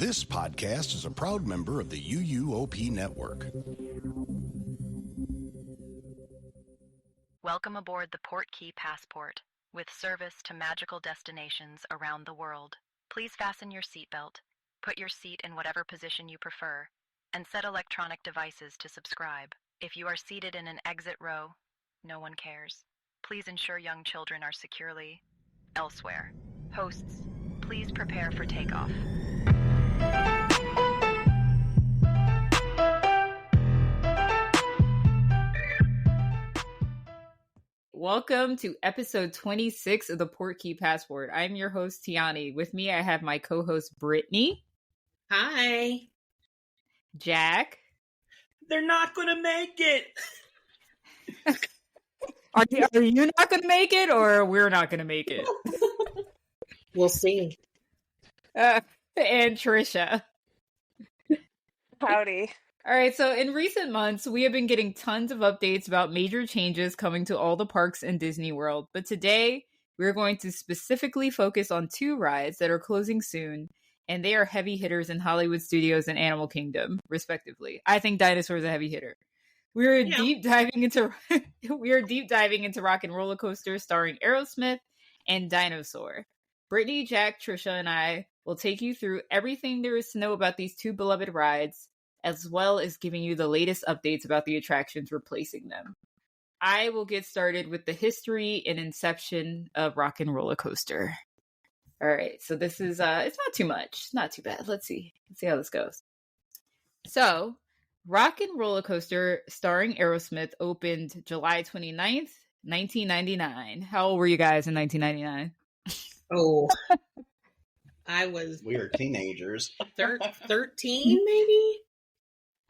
This podcast is a proud member of the UUOP Network. Welcome aboard the Portkey Passport, with service to magical destinations around the world. Please fasten your seatbelt, put your seat in whatever position you prefer, and set electronic devices to subscribe. If you are seated in an exit row, no one cares. Please ensure young children are securely elsewhere. Hosts, please prepare for takeoff. Welcome to episode 26 of the Portkey Passport. I'm your host, Tionni. With me, I have my co-host, Brittney. Hi. Jack. They're not going to make it. Are you not going to make it, or we're not going to make it? We'll see. And Tricia. Howdy. All right, so in recent months, we have been getting tons of updates about major changes coming to all the parks in Disney World. But today, we're going to specifically focus on two rides that are closing soon, and they are heavy hitters in Hollywood Studios and Animal Kingdom, respectively. I think Dinosaur is a heavy hitter. We are deep diving into Rockin Rollercoaster starring Aerosmith and Dinosaur. Brittney, Jack, Tricia, and I will take you through everything there is to know about these two beloved rides, as well as giving you the latest updates about the attractions replacing them. I will get started with the history and inception of Rockin Rollercoaster. All right, so this is, it's not too much. Not too bad. Let's see how this goes. So, Rockin Rollercoaster starring Aerosmith opened July 29th, 1999. How old were you guys in 1999? Oh, we were teenagers. 13 maybe?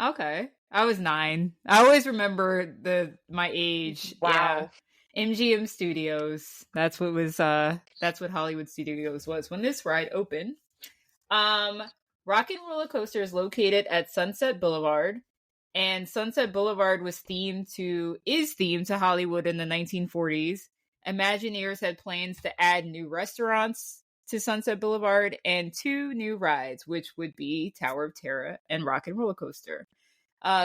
Okay. I was 9. I always remember my age. Wow. Yeah. MGM Studios. That's what Hollywood Studios was when this ride opened. Rockin Rollercoaster is located at Sunset Boulevard, and Sunset Boulevard is themed to Hollywood in the 1940s. Imagineers had plans to add new restaurants to Sunset Boulevard and 2 new rides, which would be Tower of Terror and Rockin Rollercoaster.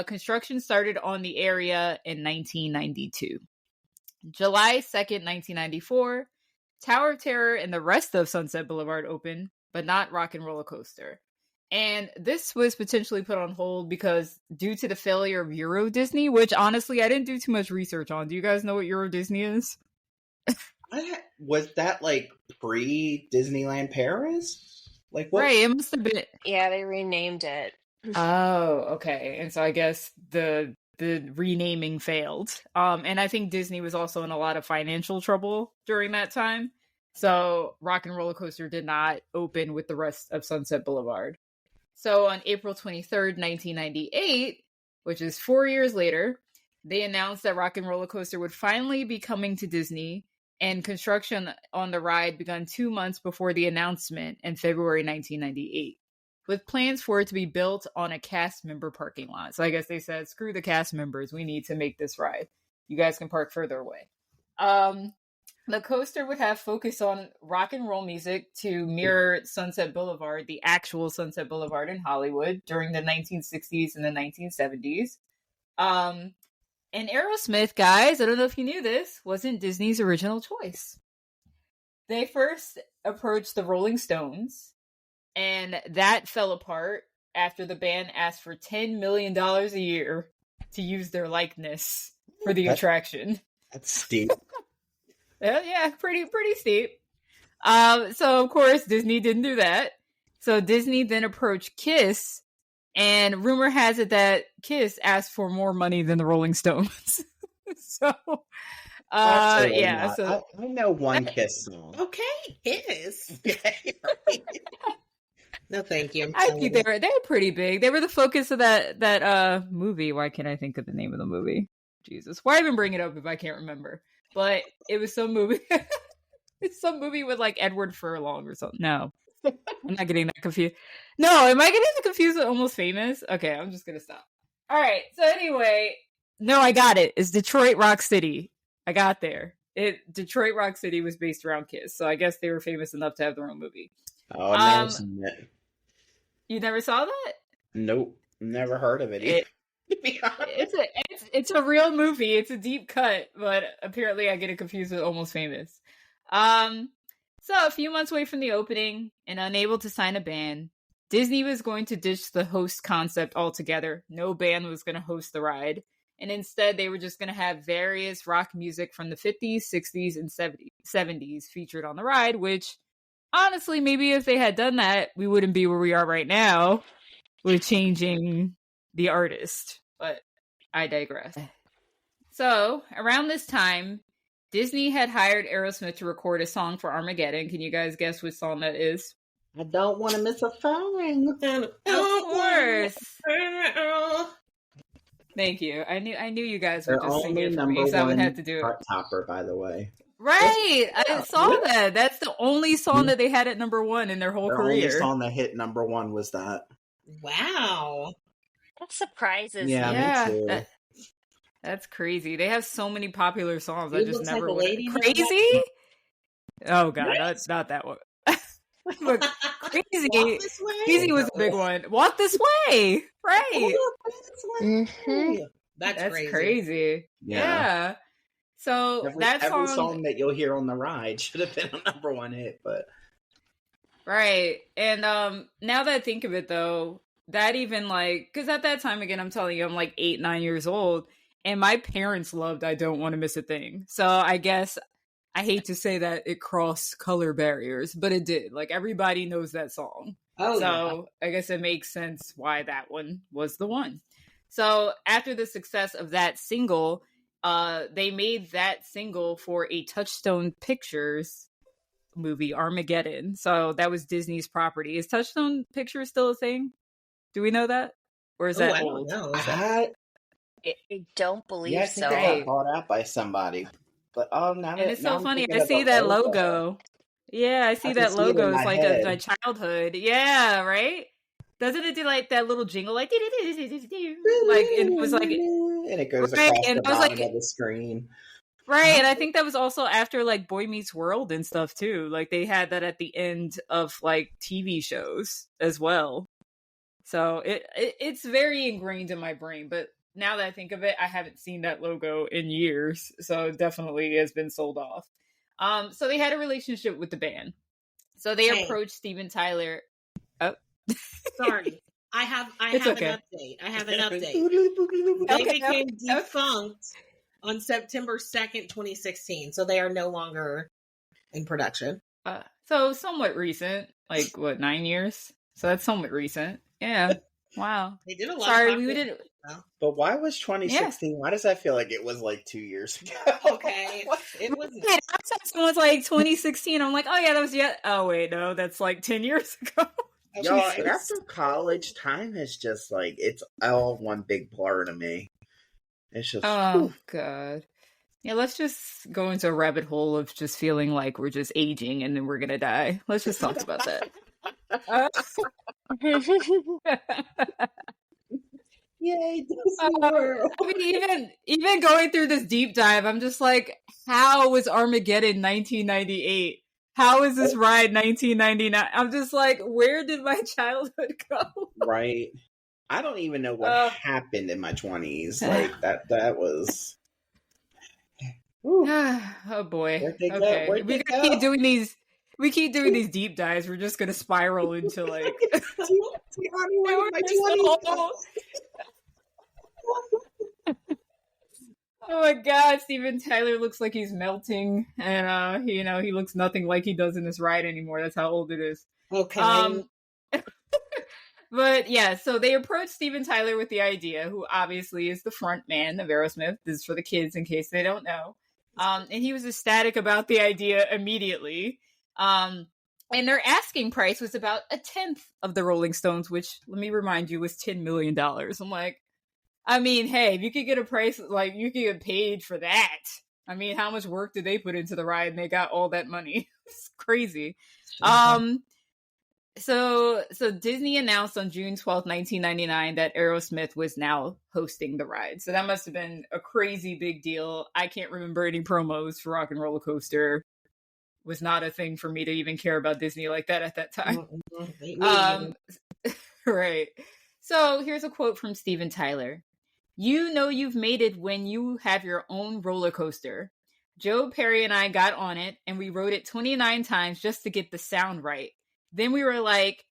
Construction started on the area in 1992. July 2nd, 1994, Tower of Terror and the rest of Sunset Boulevard opened, but not Rockin Rollercoaster. And this was potentially put on hold because due to the failure of Euro Disney, which honestly I didn't do too much research on. Do you guys know what Euro Disney is? Was that like pre-Disneyland Paris? Like what? Right, it must have been. Yeah, they renamed it. Oh, okay. And so I guess the renaming failed. And I think Disney was also in a lot of financial trouble during that time. So Rockin Rollercoaster did not open with the rest of Sunset Boulevard. So on April 23rd, 1998, which is 4 years later, they announced that Rockin Rollercoaster would finally be coming to Disney, and construction on the ride began 2 months before the announcement in February 1998, with plans for it to be built on a cast member parking lot. So I guess they said, screw the cast members, we need to make this ride. You guys can park further away. The coaster would have focused on rock and roll music to mirror Sunset Boulevard, the actual Sunset Boulevard in Hollywood during the 1960s and the 1970s. And Aerosmith, guys, I don't know if you knew this, wasn't Disney's original choice. They first approached the Rolling Stones, and that fell apart after the band asked for $10 million a year to use their likeness for the attraction. That's steep. Yeah, pretty steep. So of course Disney didn't do that. So Disney then approached Kiss, and rumor has it that Kiss asked for more money than the Rolling Stones. So, yeah. Not. So I know one Kiss song. Okay, Kiss. No, thank you. I think they were pretty big. They were the focus of that movie. Why can't I think of the name of the movie? Jesus, why even bring it up if I can't remember? But it was some movie. It's some movie with like Edward Furlong or something. No, I'm not getting that confused. No, am I getting confused with Almost Famous? Okay, I'm just gonna stop. All right. So anyway, no, I got it. It's Detroit Rock City. I got there. Detroit Rock City was based around Kiss, so I guess they were famous enough to have their own movie. Oh, I've never seen it. You never saw that? Nope, never heard of it. Either, to be honest. It's a real movie. It's a deep cut, but apparently I get it confused with Almost Famous. So a few months away from the opening and unable to sign a band, Disney was going to ditch the host concept altogether. No band was going to host the ride. And instead, they were just going to have various rock music from the 50s, 60s, and 70s featured on the ride, which, honestly, maybe if they had done that, we wouldn't be where we are right now with changing the artist. But I digress. So, around this time, Disney had hired Aerosmith to record a song for Armageddon. Can you guys guess which song that is? I don't want to miss a thing. Of course. Thank you. I knew you guys would just sing it for me, so I would have to do it. Chart topper, by the way. Right, I saw that. That's the only song that they had at number one in their whole career. The only song that hit number one was that. Wow, that surprises me too. That's crazy. They have so many popular songs. I just never like crazy. Oh god, not that one. Look, crazy. Crazy was a big one. Walk This Way, right? Mm-hmm. That's crazy. Yeah. So every song that you'll hear on the ride should have been a number one hit, but right. And now that I think of it, though, that even because at that time, again, I'm telling you, I'm like 8, 9 years old, and my parents loved "I Don't Want to Miss a Thing." So I guess I hate to say that it crossed color barriers, but it did. Like, everybody knows that song. Oh, so I guess it makes sense why that one was the one. So after the success of that single, they made that single for a Touchstone Pictures movie, Armageddon. So that was Disney's property. Is Touchstone Pictures still a thing? Do we know that? Or is that old? I don't believe so. I think it got bought out by somebody. But it's so funny. I see that logo. Yeah, I see that logo. It's like my childhood. Yeah, right? Doesn't it do like that little jingle, like and it was like, and it goes across the bottom of the screen, right? And I think that was also after like Boy Meets World and stuff too. Like they had that at the end of like TV shows as well. So it's very ingrained in my brain. But now that I think of it, I haven't seen that logo in years, so it definitely has been sold off. So they had a relationship with the band. So they approached Steven Tyler. Oh. Sorry. I have an update. They became defunct on September 2nd, 2016. So they are no longer in production. So somewhat recent. Like, what, 9 years? So that's somewhat recent. Yeah. Wow. They did a lot. Sorry, we didn't. But why was 2016? Yeah. Why does that feel like it was like 2 years ago? Okay. It wasn't. Someone's like 2016. I'm like, oh yeah, that was Oh wait, no, that's like 10 years ago. Y'all, after college, time is just like, it's all one big blur to me. It's just, God. Yeah, let's just go into a rabbit hole of just feeling like we're just aging and then we're gonna die. Let's just talk about that. Yay, Disney World. I mean, even going through this deep dive, I'm just like, how was Armageddon 1998? How is this ride 1999? I'm just like, where did my childhood go? Right. I don't even know what happened in my 20s. Like that was. Oh boy. Okay. We keep doing these. We keep doing these deep dives. We're just gonna spiral into like. Oh my God, Steven Tyler looks like he's melting, and he looks nothing like he does in this ride anymore. That's how old it is. Okay. But yeah, so they approached Steven Tyler with the idea, who obviously is the front man of Aerosmith. This is for the kids in case they don't know. And he was ecstatic about the idea immediately. And their asking price was about 1/10 of the Rolling Stones, which, let me remind you, was $10 million. I'm like, I mean, hey, if you could get a price, like, you could get paid for that. I mean, how much work did they put into the ride and they got all that money? It's crazy. So Disney announced on June 12th, 1999 that Aerosmith was now hosting the ride. So that must have been a crazy big deal. I can't remember any promos for Rockin Rollercoaster. Was not a thing for me to even care about Disney like that at that time. Right. So here's a quote from Steven Tyler. You know you've made it when you have your own roller coaster. Joe Perry and I got on it and we rode it 29 times just to get the sound right. Then we were like,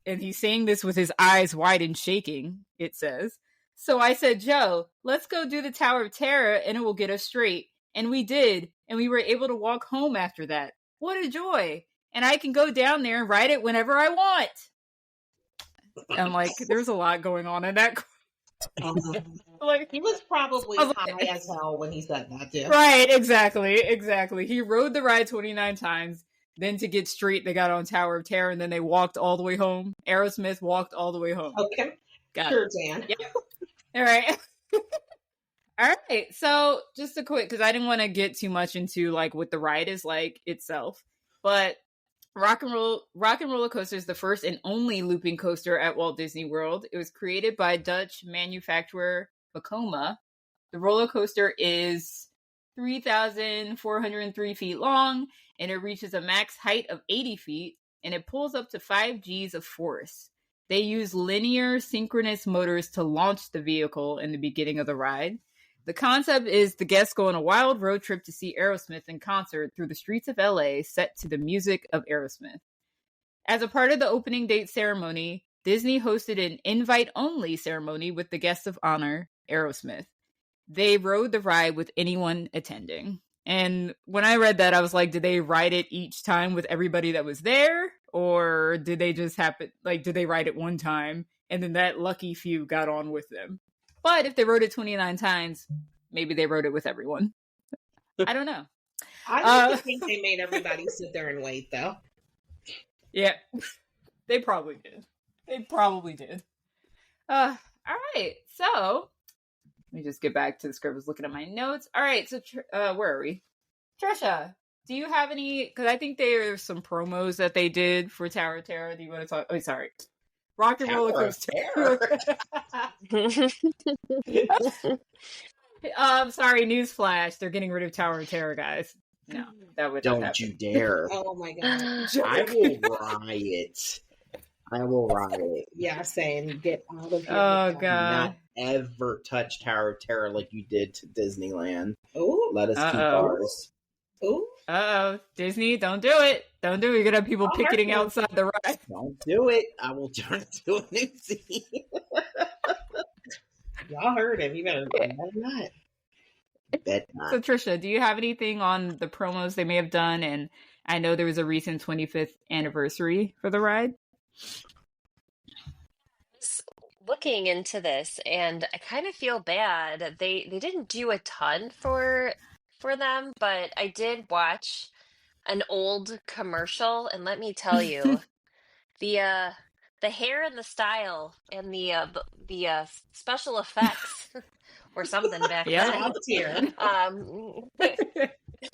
and he's saying this with his eyes wide and shaking, it says. So I said, Joe, let's go do the Tower of Terror and it will get us straight. And we did. And we were able to walk home after that. What a joy. And I can go down there and ride it whenever I want. I'm like, there's a lot going on in that. Like, he was probably high as hell when he said that, too. Right, exactly. He rode the ride 29 times. Then to get straight, they got on Tower of Terror, and then they walked all the way home. Aerosmith walked all the way home. Okay. Got sure, it. Dan. Yep. All right. All right. So just a quick, because I didn't want to get too much into like what the ride is like itself, but Rockin Rollercoaster is the first and only looping coaster at Walt Disney World. It was created by Dutch manufacturer Vekoma. The roller coaster is 3,403 feet long, and it reaches a max height of 80 feet, and it pulls up to 5 Gs of force. They use linear synchronous motors to launch the vehicle in the beginning of the ride. The concept is the guests go on a wild road trip to see Aerosmith in concert through the streets of LA set to the music of Aerosmith. As a part of the opening date ceremony, Disney hosted an invite-only ceremony with the guest of honor, Aerosmith. They rode the ride with anyone attending. And when I read that, I was like, did they ride it each time with everybody that was there? Or did they just happen, like, did they ride it one time and then that lucky few got on with them? But if they rode it 29 times, maybe they rode it with everyone. I don't know. I like to think they made everybody sit there and wait, though. Yeah, they probably did. All right, so let me just get back to the script. I was looking at my notes. All right, so where are we? Tricia, do you have any? Because I think there's some promos that they did for Tower of Terror. Do you want to talk? Oh, sorry. Rockin Rollercoaster. Sorry, newsflash. They're getting rid of Tower of Terror, guys. No, that would not happen. Don't you dare. Oh my god. I will riot. Yeah, saying get out of here. Oh god. Not ever touch Tower of Terror like you did to Disneyland. Oh, let us keep ours. Oh. Disney, don't do it. Don't do it. You're gonna have people picketing outside the ride. Don't do it. I will turn it to a new scene. Y'all heard him. You better not. Bet not. So Tricia, do you have anything on the promos they may have done? And I know there was a recent 25th anniversary for the ride. Looking into this, and I kind of feel bad. They didn't do a ton for them, but I did watch an old commercial, and let me tell you, the hair and the style and the special effects or something back then.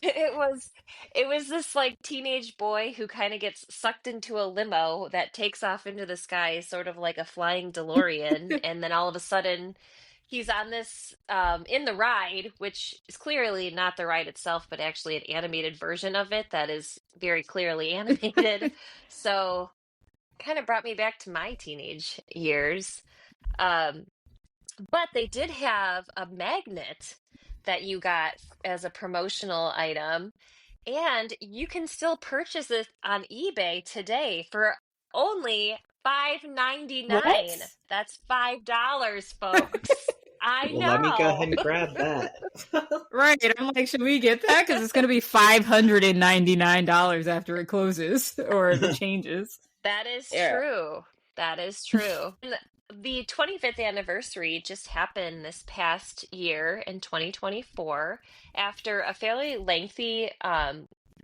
It was this like teenage boy who kind of gets sucked into a limo that takes off into the sky, sort of like a flying DeLorean, and then all of a sudden he's on this in the ride, which is clearly not the ride itself, but actually an animated version of it that is very clearly animated. So kind of brought me back to my teenage years. But they did have a magnet that you got as a promotional item, and you can still purchase it on eBay today for only $5.99. That's $5, folks. I know. Let me go ahead and grab that. Right. I'm like, should we get that? Because it's going to be $599 after it closes or if it changes. That is true. That is true. The 25th anniversary just happened this past year in 2024 after a fairly lengthy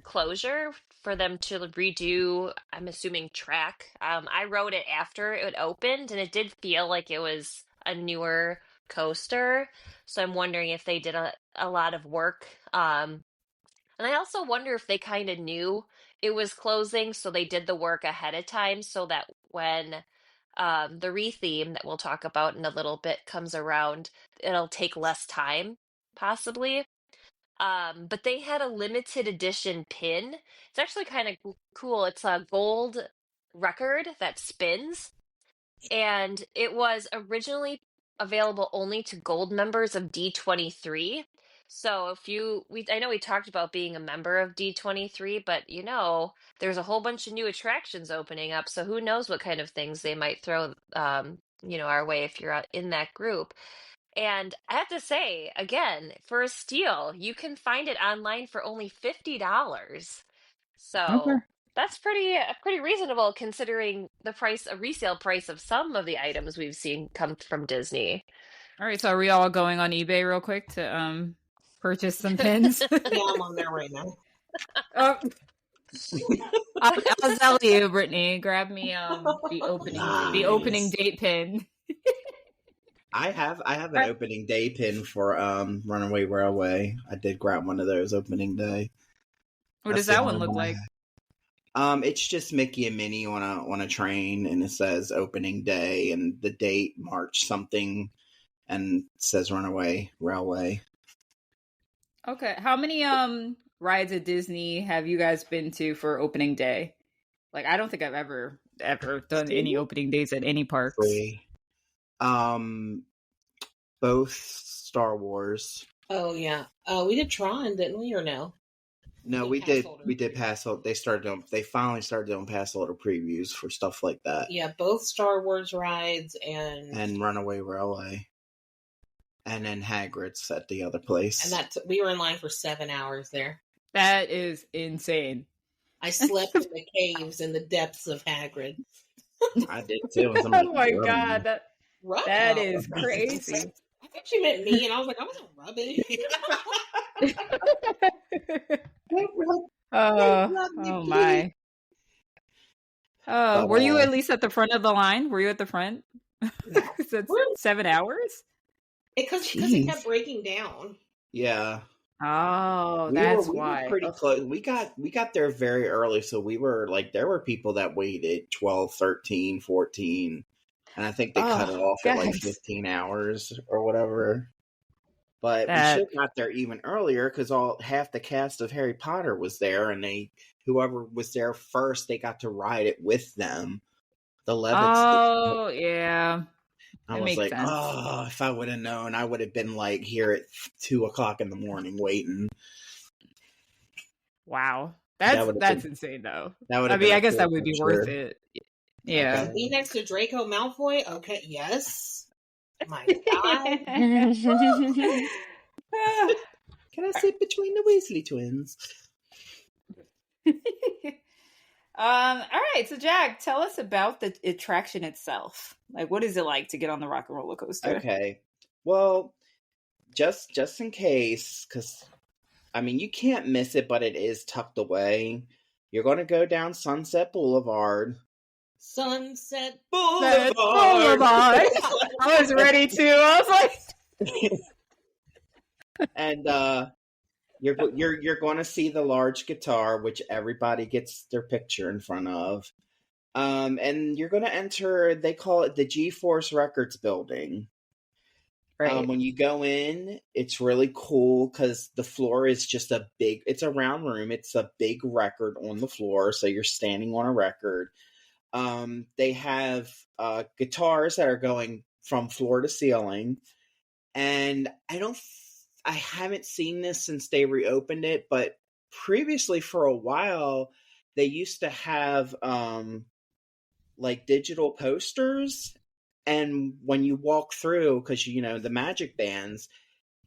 closure for them to redo, I'm assuming, track. I rode it after it opened, and it did feel like it was a newer coaster. So I'm wondering if they did a lot of work. And I also wonder if they kind of knew it was closing, so they did the work ahead of time so that when the retheme that we'll talk about in a little bit comes around, it'll take less time, possibly. But they had a limited edition pin. It's actually kind of cool. It's a gold record that spins. and it was originally available only to gold members of D23. So I know we talked about being a member of D23, but there's a whole bunch of new attractions opening up. So who knows what kind of things they might throw, our way if you're in that group. And I have to say, again, for a steal, you can find it online for only $50. Okay. So that's pretty reasonable considering the price, a resale price of some of the items we've seen come from Disney. All right, so are we all going on eBay real quick to purchase some pins? Yeah, I'm on there right now. I'll tell you, Brittney. Grab me the opening date pin. I have an opening day pin for Runaway Railway. I did grab one of those opening day. What does that one look like? It's just Mickey and Minnie on a train, and it says opening day and the date March something, and it says Runaway Railway. Okay, how many rides at Disney have you guys been to for opening day? Like, I don't think I've ever done any opening days at any parks. 3. Both Star Wars. Oh yeah. We did Tron, didn't we, or no? No, we did. We did pass out. They finally started doing pass holder previews for stuff like that. Yeah, both Star Wars rides and Runaway Railway, and then Hagrid's at the other place. And we were in line for 7 hours there. That is insane. I slept in the caves in the depths of Hagrid. I did too. Oh my god, that is crazy. I think she meant me, and I was like, I wasn't rubbing. Oh my. Were you at least at the front of the line? Were you at the front? No. 7 hours? Because it kept breaking down. Yeah. Oh, that's why. We were pretty close. We got there very early, so we were like, there were people that waited 12, 13, 14, and I think they cut it off at like 15 hours or whatever. But we should have got there even earlier because half the cast of Harry Potter was there, and whoever was there first, they got to ride it with them. The Levitts. Oh, yeah. I was like, sense. Oh, if I would have known, I would have been like here at 2:00 in the morning waiting. Wow, that's insane though. I guess that would be worth it. Yeah. Okay. Be next to Draco Malfoy. Okay, yes. My God. Can I sit between the Weasley twins? All right, so Jack, tell us about the attraction itself. Like, what is it like to get on the Rockin' Rollercoaster? Okay, well, just in case, because I mean, you can't miss it, but it is tucked away. You're going to go down Sunset Boulevard. Sunset Boulevard. Boulevard. I was ready to. I was like, and you're going to see the large guitar, which everybody gets their picture in front of. And you're going to enter, they call it the G-Force Records building. Right. When you go in, it's really cool because the floor is just it's a round room. It's a big record on the floor. So you're standing on a record. They have guitars that are going from floor to ceiling. And I haven't seen this since they reopened it, but previously for a while, they used to have like digital posters. And when you walk through, because, the magic bands,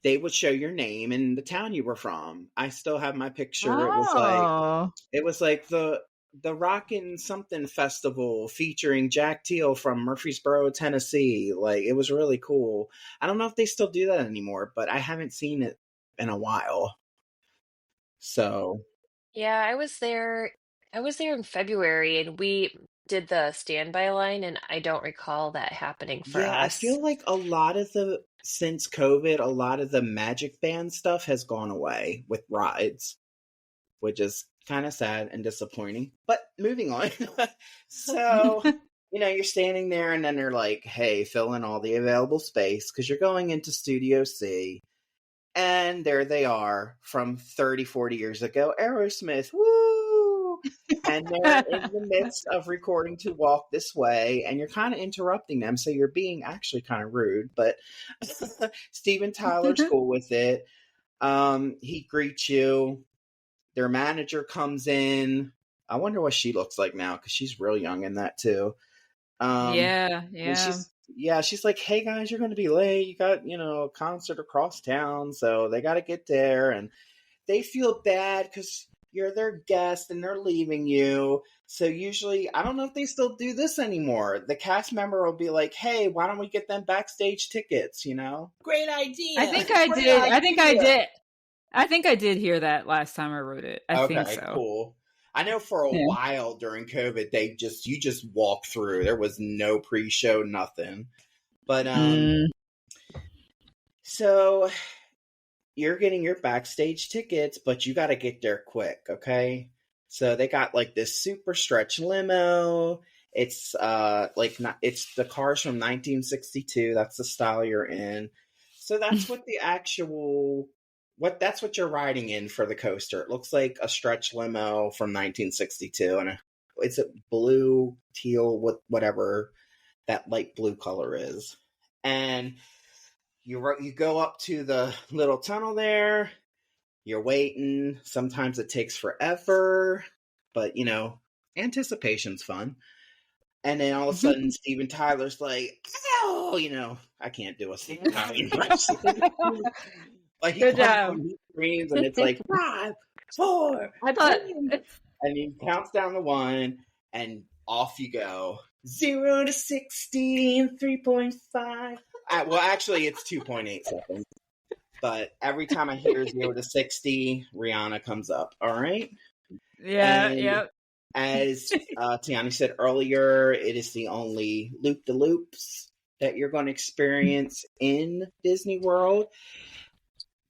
they would show your name and the town you were from. I still have my picture. Oh. It was like the Rockin' Something Festival featuring Jack Teal from Murfreesboro, Tennessee. Like, it was really cool. I don't know if they still do that anymore, but I haven't seen it in a while. So. Yeah, I was there in February, and we did the standby line, and I don't recall that happening for us. I feel like since COVID, a lot of the magic band stuff has gone away with rides, which is kind of sad and disappointing. But moving on. So, you're standing there, and then they're like, hey, fill in all the available space because you're going into Studio C. And there they are from 30, 40 years ago. Aerosmith. Woo! and they're in the midst of recording to Walk This Way, and you're kind of interrupting them, so you're being actually kind of rude, but Steven Tyler's cool with it. He greets you. Their manager comes in. I wonder what she looks like now, because she's real young in that too. Yeah. She's like, hey guys, you're going to be late. You got, a concert across town, so they got to get there. And they feel bad because you're their guest and they're leaving you. So usually, I don't know if they still do this anymore. The cast member will be like, hey, why don't we get them backstage tickets, Great idea. I think I did. I think I did hear that last time I wrote it. I think so. Cool. I know for a while during COVID, you just walk through. There was no pre-show, nothing. But so you're getting your backstage tickets, but you got to get there quick, okay? So they got like this super stretch limo. It's it's the cars from 1962. That's the style you're in. So that's what the actual. That's what you're riding in for the coaster. It looks like a stretch limo from 1962, and it's a blue, teal, whatever that light blue color is. And you go up to the little tunnel there. You're waiting. Sometimes it takes forever, but anticipation's fun. And then all of a sudden, Steven Tyler's like, "Oh, I can't do a Steven Tyler impression." Like he Good job. He screams, and it's like 5, 4. I thought, and he counts down to 1, and off you go. 0 to 60 in 3.5. Well, actually, it's 2.8 seconds. But every time I hear 0 to 60, Rihanna comes up. All right. Yeah. As Tionni said earlier, it is the only loop-de-loops that you're going to experience in Disney World.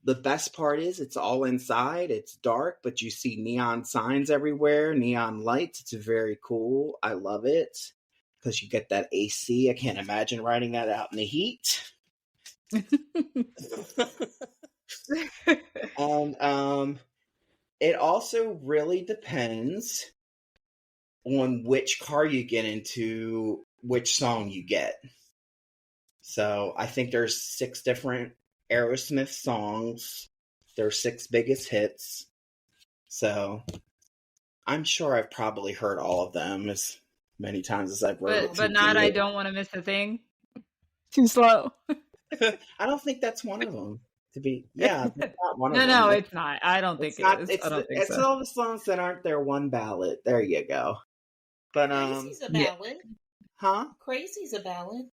The best part is it's all inside. It's dark, but you see neon signs everywhere, neon lights. It's very cool. I love it because you get that AC. I can't imagine riding that out in the heat. And it also really depends on which car you get into, which song you get. So I think there's 6 different Aerosmith songs, their 6 biggest hits. So I'm sure I've probably heard all of them as many times as I've wrote it. But not I Don't Want to Miss a Thing. Too slow. I don't think that's one of them. That's not one of them. No, it's not. I don't think it is. It's all the songs that aren't their one ballad. There you go. But Crazy's a ballad. Huh? Crazy's a ballad.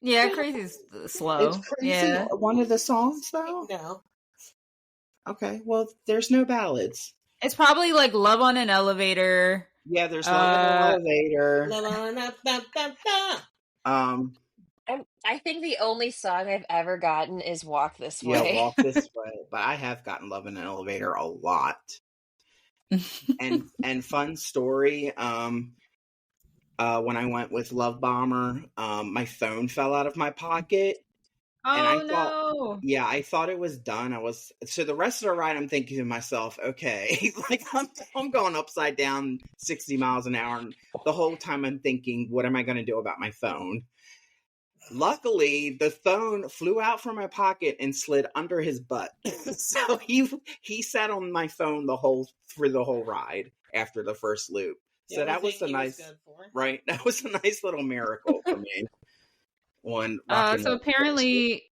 Yeah, Crazy's slow. Is Crazy one of the songs, though? No. Okay, well, there's no ballads. It's probably like Love on an Elevator. Yeah, there's Love on an Elevator. I think the only song I've ever gotten is Walk This Way. Yeah, Walk This Way. But I have gotten Love in an Elevator a lot. and fun story, when I went with Love Bomber, my phone fell out of my pocket. I thought it was done. So the rest of the ride, I'm thinking to myself, okay, like I'm going upside down 60 miles an hour. And the whole time I'm thinking, what am I going to do about my phone? Luckily, the phone flew out from my pocket and slid under his butt. So he sat on my phone through the whole ride after the first loop. So that was right? That was a nice little miracle for me. So apparently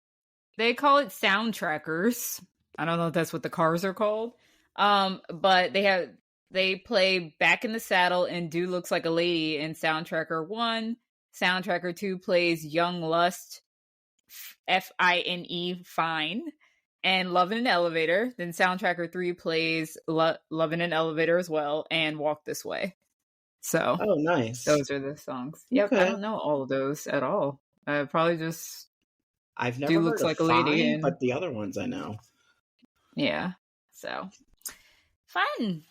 they call it sound trackers. I don't know if that's what the cars are called. But they play Back in the Saddle and Do Looks Like a Lady in Sound Tracker 1. Sound Tracker 2 plays Young Lust, Fine, Fine, and Love in an Elevator. Then Sound Tracker 3 plays Love in an Elevator as well, and Walk This Way. So, nice. Those are the songs. Yep, okay. I don't know all of those at all. Probably just I've never heard Looks Like a Lady, and... but the other ones I know. Yeah. So fun.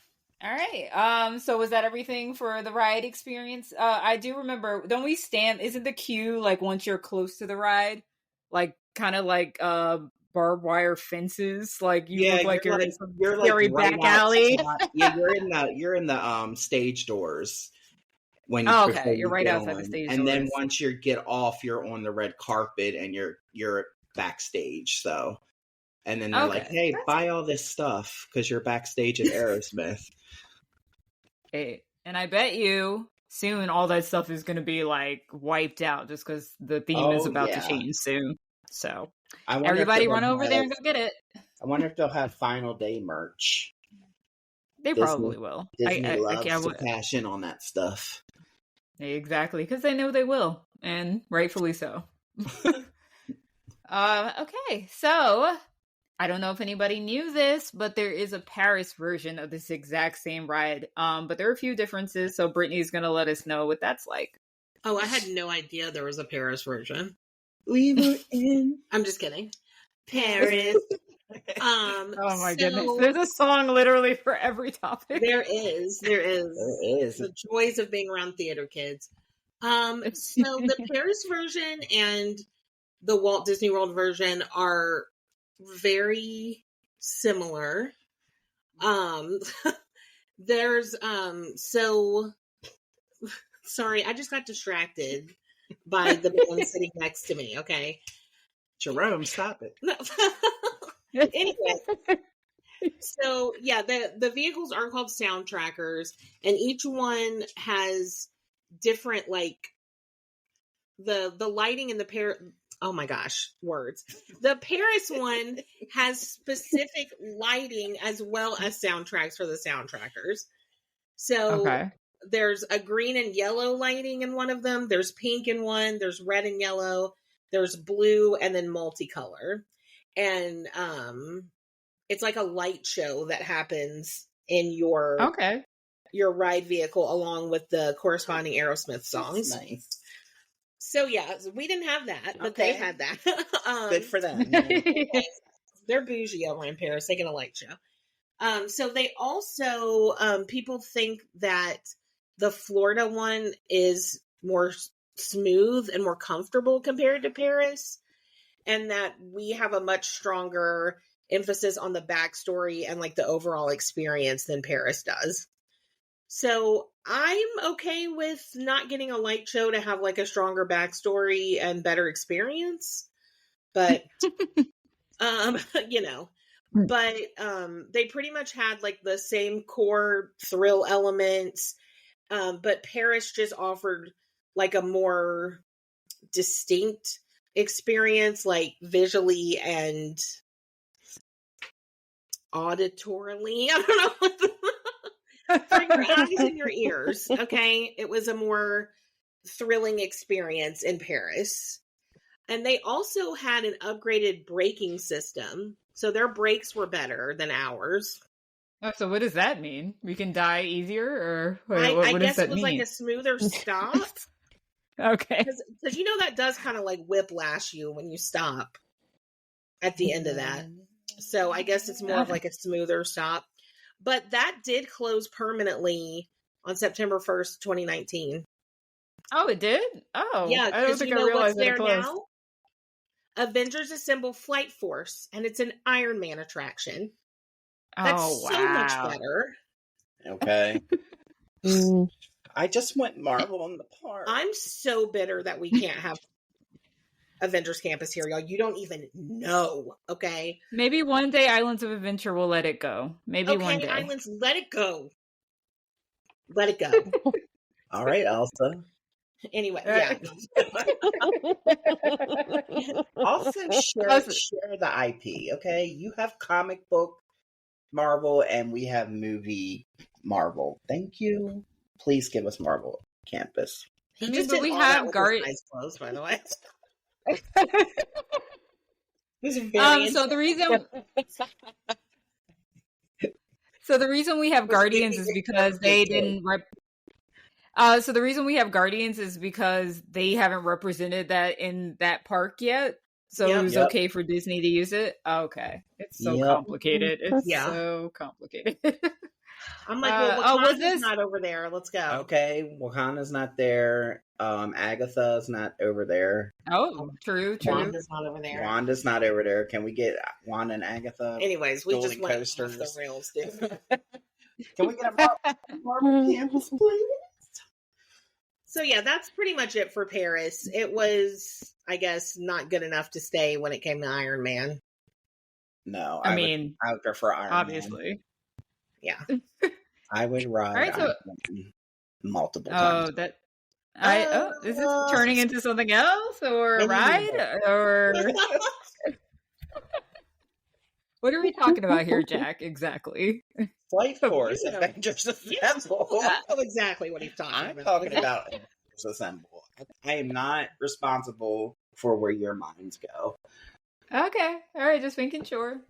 All right. So was that everything for the ride experience? I do remember. Don't we stand? Isn't the queue like once you're close to the ride, like kind of like barbed wire fences. Like you look like you're in some you're scary right back alley. Yeah, you're in the stage doors when Oh, before okay. You're you right get outside the on. stage And then doors. once you get off, you're on the red carpet and you're backstage. So, and then they're like, "Hey, buy all this stuff because you're backstage at Aerosmith." Hey, and I bet you soon all that stuff is going to be like wiped out just because the theme is about to change soon. So everybody run over there and go get it. I wonder if they'll have final day merch. They probably will. Disney loves to cash in on that stuff. Exactly, because they know they will, and rightfully so. Okay, so I don't know if anybody knew this, but there is a Paris version of this exact same ride. But there are a few differences, so Brittney's gonna let us know what that's like. Oh, I had no idea there was a Paris version. We were in. I'm just kidding. Paris. Oh my goodness. There's a song literally for every topic. There is. The joys of being around theater kids. So the Paris version and the Walt Disney World version are very similar. There's so sorry, I just got distracted by the man sitting next to me, okay? Jerome, stop it. No. Anyway, so yeah, the vehicles are called sound trackers, and each one has different, like the lighting in the oh my gosh, words. The Paris one has specific lighting as well as soundtracks for the sound trackers. So there's a green and yellow lighting in one of them. There's pink in one. There's red and yellow. There's blue and then multicolor. And it's like a light show that happens in your ride vehicle along with the corresponding Aerosmith songs. That's nice. So yeah, we didn't have that, but they had that. Good for them. They're bougie over in Paris. They get a light show. So they also people think that the Florida one is more smooth and more comfortable compared to Paris, and that we have a much stronger emphasis on the backstory and like the overall experience than Paris does. So I'm okay with not getting a light show to have like a stronger backstory and better experience. But, but they pretty much had like the same core thrill elements. But Paris just offered like a more distinct experience, like visually and auditorily. I don't know what for your eyes and your ears. Okay, it was a more thrilling experience in Paris. And they also had an upgraded braking system, so their brakes were better than ours. Oh, so what does that mean? We can die easier, or what I guess it was mean? like a smoother stop. Okay, because that does kind of like whiplash you when you stop at the end of that. So I guess it's more of like a smoother stop. But that did close permanently on September 1st, 2019. Oh, it did? Oh, yeah. I don't think I realized that it closed. Now? Avengers Assemble Flight Force, and it's an Iron Man attraction. That's so much better. Okay. I just went Marvel in the park. I'm so bitter that we can't have Avengers Campus here, y'all. You don't even know, okay? Maybe one day Islands of Adventure will let it go. Maybe one day. Islands, let it go. Let it go. All right, Elsa. Anyway, yeah. Also, share the IP, okay? You have comic book Marvel, and we have movie Marvel. Thank you. Please give us Marvel Campus. He just did all that with his eyes closed, by the way. So the reason we have Guardians is because they didn't so the reason we have Guardians is because they haven't represented that in that park yet. So it was okay for Disney to use it. Okay. It's so complicated. It's so complicated. I'm like, well, was Wakanda's this not over there. Let's go. Okay, Wakanda's not there. Agatha's not over there. Oh, true. Wanda's not over there. Wanda's not over there. Can we get Wanda and Agatha? Anyways, we just went coasters? off the rails, dude. Can we get a Marvel campus, please? So yeah, that's pretty much it for Paris. It was, I guess, not good enough to stay when it came to Iron Man. No, I would prefer Iron Man. obviously. Yeah. I would ride Right, so- Iron Man multiple times. Is this turning into something else or a I ride or what are we talking about here, Jack? Exactly. Flight Force, You know. Avengers Assemble. I know exactly what he's talking I'm about. talking about Avengers Assemble. I am not responsible for where your minds go. Okay. All right, just making sure.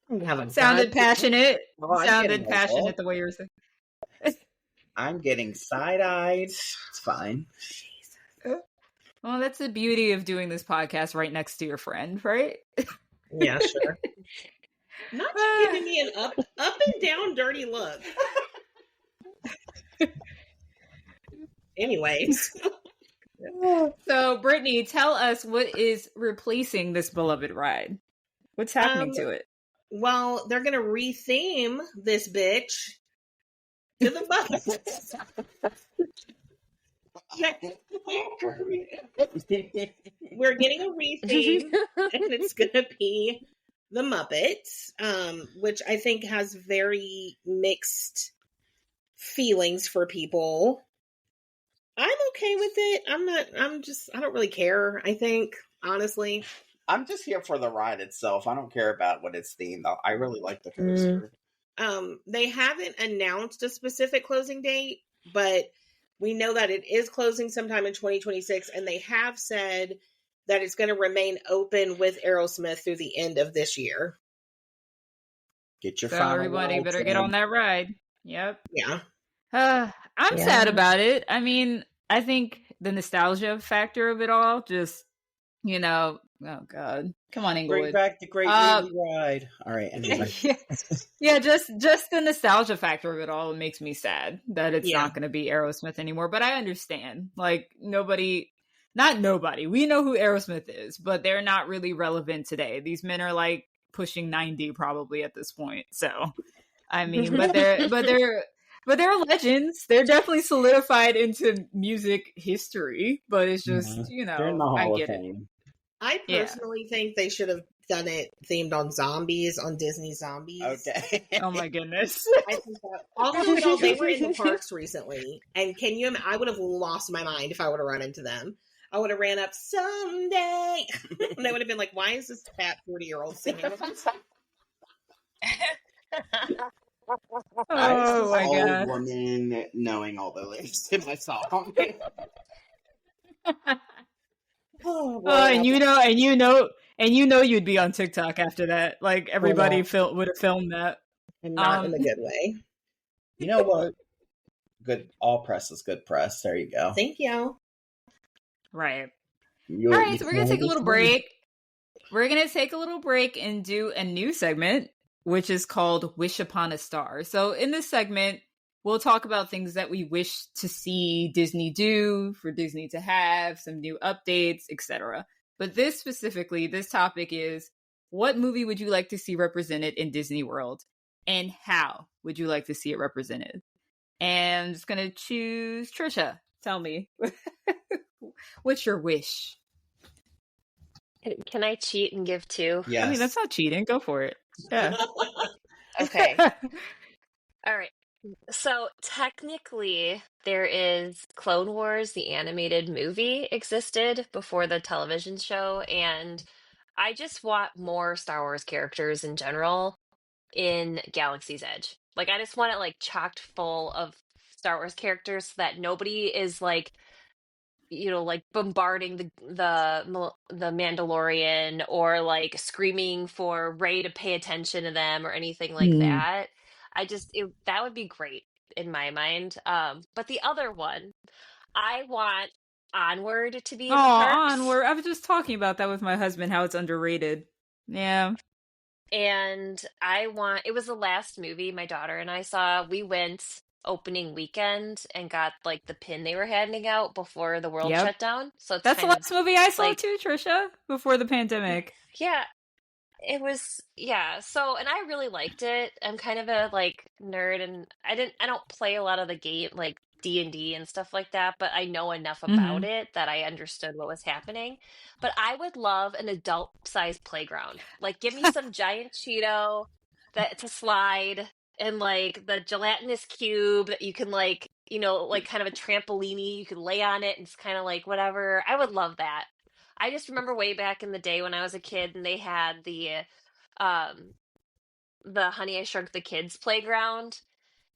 We haven't Sounded passionate. Oh, I'm Sounded getting passionate old. the way you were saying. I'm getting side-eyed. It's fine. Well, that's the beauty of doing this podcast right next to your friend, right? Yeah, sure. Not you giving me an up and down dirty look. Anyways. So, Brittney, tell us what is replacing this beloved ride. What's happening to it? Well, they're gonna retheme this bitch to the Muppets. We're getting a retheme, and it's gonna be the Muppets, which I think has very mixed feelings for people. I'm okay with it. I don't really care, I think, honestly. I'm just here for the ride itself. I don't care about what it's themed. I really like the coaster. They haven't announced a specific closing date, but we know that it is closing sometime in 2026, and they have said that it's going to remain open with Aerosmith through the end of this year. Get your So final everybody rides better in. get on that ride. Yep. Yeah. I'm sad about it. I mean, I think the nostalgia factor of it all just, oh God. Come on, Bring Inglewood. back the great movie ride. All right. Anyway. Yeah, just the nostalgia factor of it all makes me sad that it's not going to be Aerosmith anymore. But I understand. Like, not nobody. We know who Aerosmith is, but they're not really relevant today. These men are like pushing 90 probably at this point. So, I mean, but they're legends. They're definitely solidified into music history. But it's just, They're in the Hall I get of it. Fame. I personally think they should have done it themed on zombies, on Disney zombies. Okay. Oh my goodness. I think that also, they were in the parks recently, and I would have lost my mind if I would have run into them. I would have ran up someday, and I would have been like, "Why is this fat 40-year-old singing?" Oh my old God. woman knowing all the lyrics to my song. And you'd be on TikTok after that. Like everybody would have filmed that. And not in a good way. You know what? Good. All press is good press. There you go. Thank you. Right. All right, so we're gonna take a little break. We're gonna take a little break and do a new segment, which is called Wish Upon a Star. So in this segment, we'll talk about things that we wish to see Disney do, for Disney to have, some new updates, etc. But this topic is, what movie would you like to see represented in Disney World? And how would you like to see it represented? And I'm just going to choose Tricia. Tell me. What's your wish? Can I cheat and give two? Yes. I mean, that's not cheating. Go for it. Yeah. Okay. All right. So technically, there is Clone Wars, the animated movie, existed before the television show, and I just want more Star Wars characters in general in Galaxy's Edge. Like, I just want it like chocked full of Star Wars characters so that nobody is like, like bombarding the Mandalorian or like screaming for Rey to pay attention to them or anything like that. That would be great in my mind. But the other one, I want Onward to be in the parks. Onward. I was just talking about that with my husband, how it's underrated. Yeah. And it was the last movie my daughter and I saw. We went opening weekend and got like the pin they were handing out before the world Yep. shut down. So it's That's the kind of last movie I saw like, too, Tricia, before the pandemic. yeah, it was, yeah. So, and I really liked it. I'm kind of a like nerd, and I don't play a lot of the game like D&D and stuff like that, but I know enough about Mhm. it that I understood what was happening. But I would love an adult-sized playground. Like, give me some giant Cheeto that to slide, and like the gelatinous cube that you can like, like kind of a trampoline you can lay on it, and it's kind of like whatever. I would love that. I just remember way back in the day when I was a kid and they had um the Honey I Shrunk the Kids playground,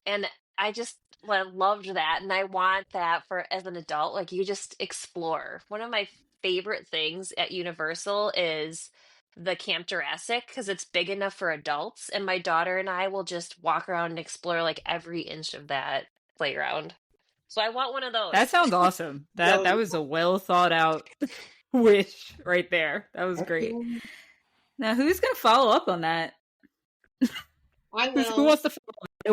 and I just loved that, and I want that for as an adult. Like, you just explore. One of my favorite things at Universal is the Camp Jurassic because it's big enough for adults, and my daughter and I will just walk around and explore like every inch of that playground. So I want one of That those. sounds awesome. That was a well thought out wish right there. That was great. Now, who's gonna follow up on that? I will. Who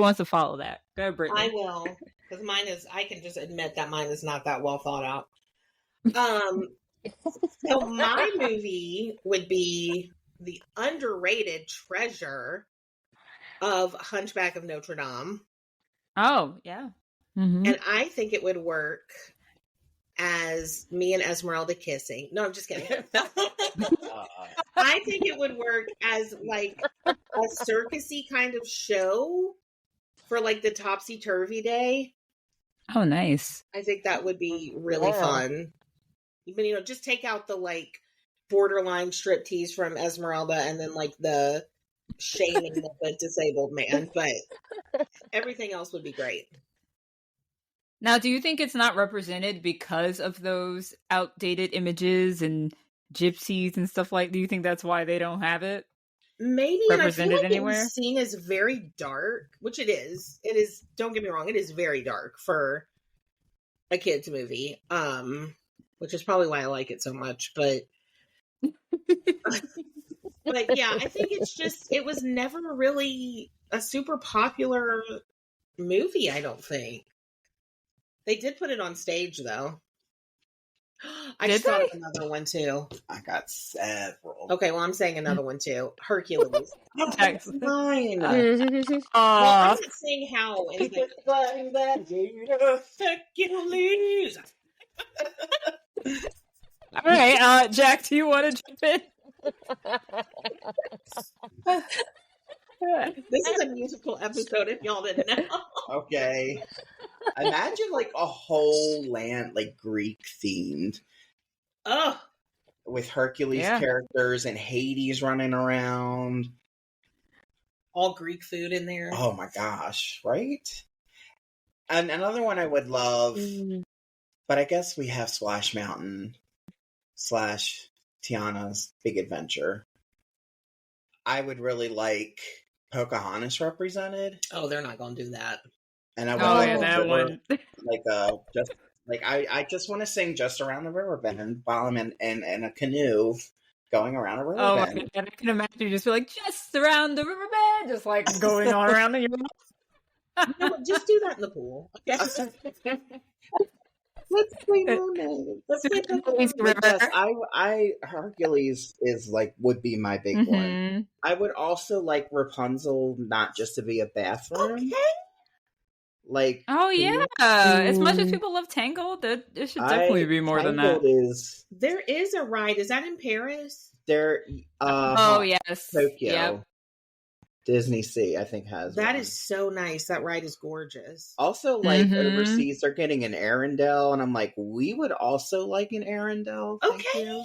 wants to follow that? Go ahead, Brittney. I will, because mine is. I can just admit that mine is not that well thought out. So my movie would be the underrated treasure of Hunchback of Notre Dame. Oh, yeah. Mm-hmm. And I think it would work as me and Esmeralda kissing. No, I'm just kidding. I think it would work as like a circusy kind of show for like the topsy-turvy day. Oh, nice. I think that would be really fun. But, just take out the like borderline striptease from Esmeralda and then like the shaming of the disabled man. But everything else would be great. Now, do you think it's not represented because of those outdated images and gypsies and stuff like? Do you think that's why they don't have it? Maybe represented anywhere? It's seen as very dark, which it is. It is. Don't get me wrong; it is very dark for a kids movie. Which is probably why I like it so much. But, but yeah, I think it was never really a super popular movie. I don't think. They did put it on stage, though. I just thought of another one, too. I got several. Okay, well, I'm saying another one, too. Hercules. That's mine. Well, I'm not saying how. Hercules. All right, Jack, do you want to jump in? This is a musical episode, if y'all didn't know. Okay. Imagine like a whole land like Greek themed. Oh. With Hercules characters and Hades running around. All Greek food in there. Oh my gosh, right? And another one I would love, but I guess we have Splash Mountain / Tiana's Big Adventure. I would really like Pocahontas represented. Oh, they're not going to do that. And I would I just want to sing Just Around the River Bend while I'm in a canoe going around a river bend. And I can imagine you just be like, just around the river bend, just like going on around the river. Just do that in the pool. Okay. Let's play Mermaid. I Hercules is like would be my big one. I would also like Rapunzel not just to be a bathroom. Okay. Like as much as people love Tangled, it should definitely be more than that. There is a ride. Is that in Paris? There. Yes, Tokyo. Yep. Disney Sea, I think, has that. One. Is so nice. That ride is gorgeous. Also, like overseas, they're getting an Arendelle, and I'm like, we would also like an Arendelle. Okay.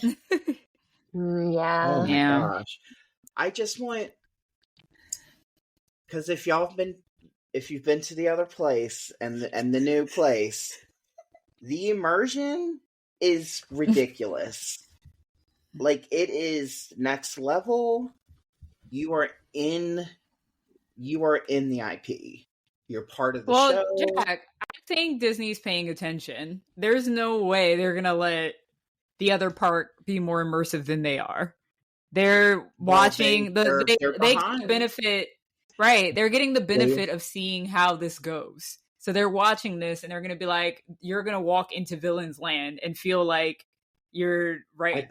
Yeah. Oh my gosh, I just want because if you've been to the other place and the new place, the immersion is ridiculous. Like, it is next level. You are in the IP. You're part of the show. Jack, I think Disney's paying attention. There's no way they're gonna let the other park be more immersive than they are. they're watching they're they get the behind. benefit, right? They're getting the benefit of seeing how this goes. So they're watching this and they're going to be like, you're going to walk into villain's land and feel like you're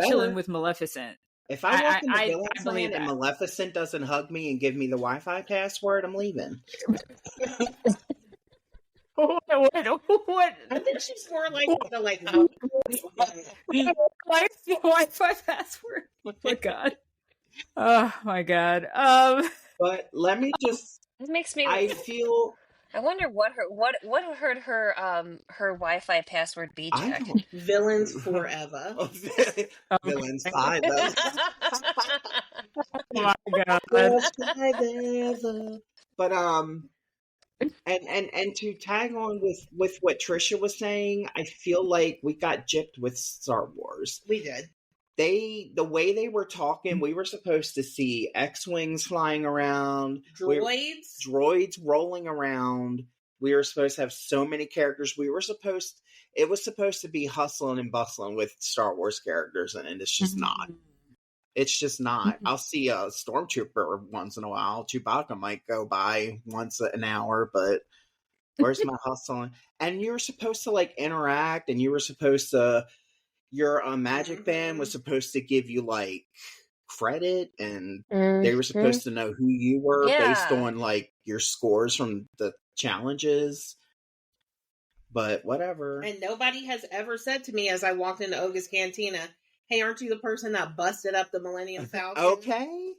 chilling with Maleficent. If I walk into villain's believe land and Maleficent doesn't hug me and give me the Wi-Fi password, I'm leaving. What? I think she's more like the Wi-Fi password. Oh my god. Oh my god. But let me just. It makes me. I feel. I wonder what her Wi-Fi password be, Jack. Villains forever. Villains 5. Oh my god. But and to tag on with what Tricia was saying, I feel like we got gypped with Star Wars. We did. The way they were talking, we were supposed to see X-Wings flying around. Droids rolling around. We were supposed to have so many characters. It was supposed to be hustling and bustling with Star Wars characters, and it's just not. It's just not. I'll see a Stormtrooper once in a while. Chewbacca might go by once an hour, but where's my hustling? And you were supposed to interact, and you were supposed to. Your magic band was supposed to give you credit, and they were supposed to know who you were based on your scores from the challenges. But whatever. And nobody has ever said to me as I walked into Oga's Cantina, "Hey, aren't you the person that busted up the Millennium Falcon?" Okay.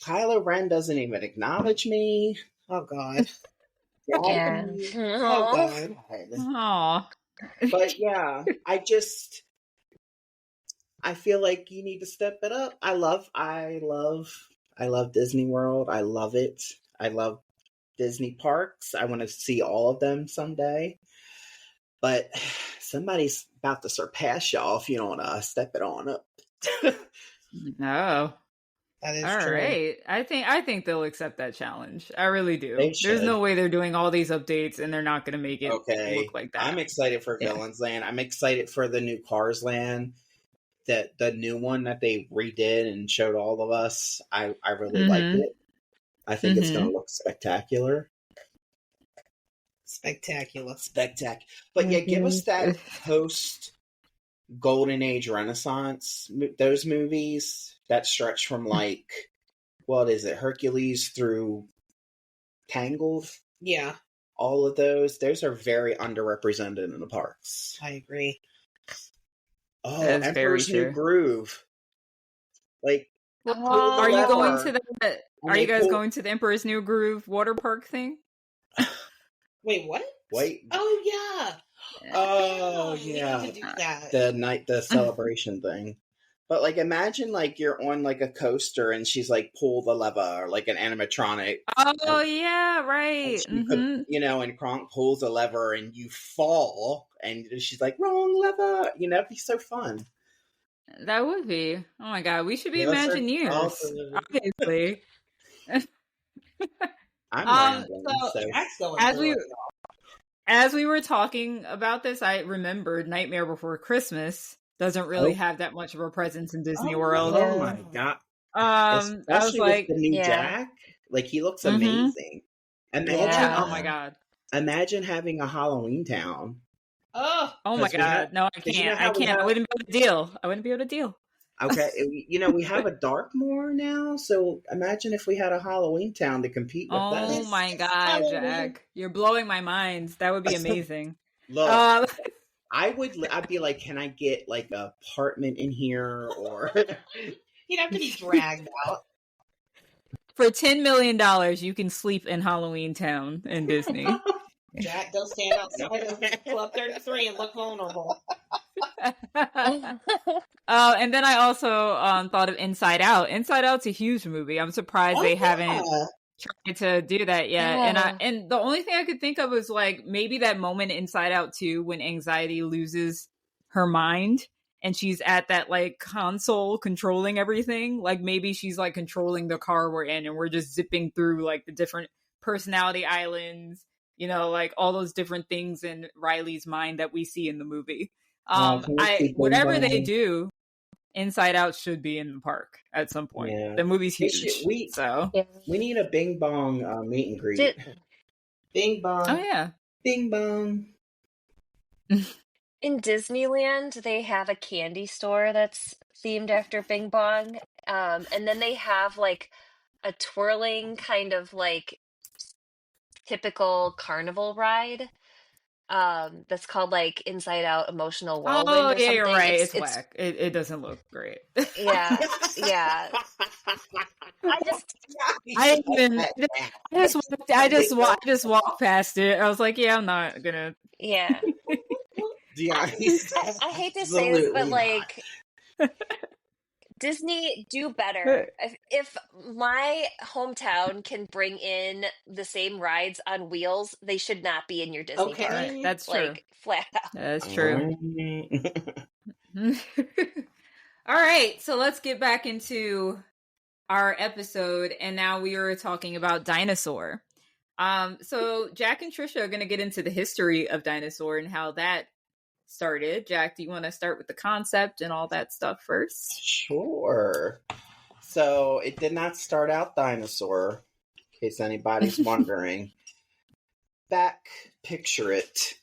Kylo Ren doesn't even acknowledge me. Oh God. Yeah. Oh God. Aww. But yeah, I feel like you need to step it up. I love Disney World. I love it. I love Disney parks. I want to see all of them someday. But somebody's about to surpass y'all if you don't step it on up. No. That is all true. Right. I think they'll accept that challenge. I really do. There's no way they're doing all these updates and they're not going to make it look like that. I'm excited for Villains Land. I'm excited for the new Cars Land. The new one that they redid and showed all of us. I really liked it. I think it's going to look spectacular. Spectacular. But yeah, give us that post Golden Age Renaissance, those movies that stretch from what is it, Hercules through Tangled? Yeah. All of those are very underrepresented in the parks. I agree. Oh, Emperor's New Groove. are you going to that? Are you guys going to the Emperor's New Groove water park thing? Wait, what? Wait. Oh yeah. Oh yeah. We need to do that. The celebration thing. But imagine you're on a coaster and she's pull the lever, or an animatronic. Oh yeah, right. And Kronk pulls a lever and you fall, and she's like, "Wrong lever." It'd be so fun. That would be. Oh my god, we should be Imagineers, obviously. I'm so as we were talking about this, I remembered Nightmare Before Christmas doesn't really have that much of a presence in Disney World. Oh my god! Especially I was with the new Jack. He looks amazing. Imagine, oh my god! Imagine having a Halloween Town. Oh my god! No, I can't. I can't. I wouldn't be able to deal. Okay, we have a Darkmoor now, so imagine if we had a Halloween Town to compete with that. Oh my god, Jack! You're blowing my mind. That would be amazing. Look. I'd be like, can I get an apartment in here, or you'd have to be dragged out. For $10 million, you can sleep in Halloween Town in Disney. Jack, go stand outside of Club 33 and look vulnerable. And then I also thought of Inside Out. Inside Out's a huge movie. I'm surprised they haven't tried to do that yet. Yeah. And the only thing I could think of was maybe that moment Inside Out 2 when anxiety loses her mind and she's at that console controlling everything. Maybe she's controlling the car we're in and we're just zipping through the different personality islands, all those different things in Riley's mind that we see in the movie. Whatever they do, Inside Out should be in the park at some point. Yeah. The movie's huge. We need a Bing Bong meet and greet. Bing Bong. Oh, yeah. Bing Bong. In Disneyland, they have a candy store that's themed after Bing Bong. And then they have like a twirling kind of like typical carnival ride. That's called like Inside Out Emotional Whirlwind or something. You're right. It's whack. It doesn't look great. Yeah. I just walked past it. I was like, yeah, I'm not gonna. Yeah. I hate to say this, but like Disney, do better. If my hometown can bring in the same rides on wheels, they should not be in your Disney park. Right. That's true. Like, flat out. That's true. All right, so let's get back into our episode, and now we are talking about Dinosaur. So Jack and Tricia are going to get into the history of Dinosaur and how that started. Jack, do you want to start with the concept and all that stuff first? Sure. So it did not start out Dinosaur, in case anybody's wondering. Picture it.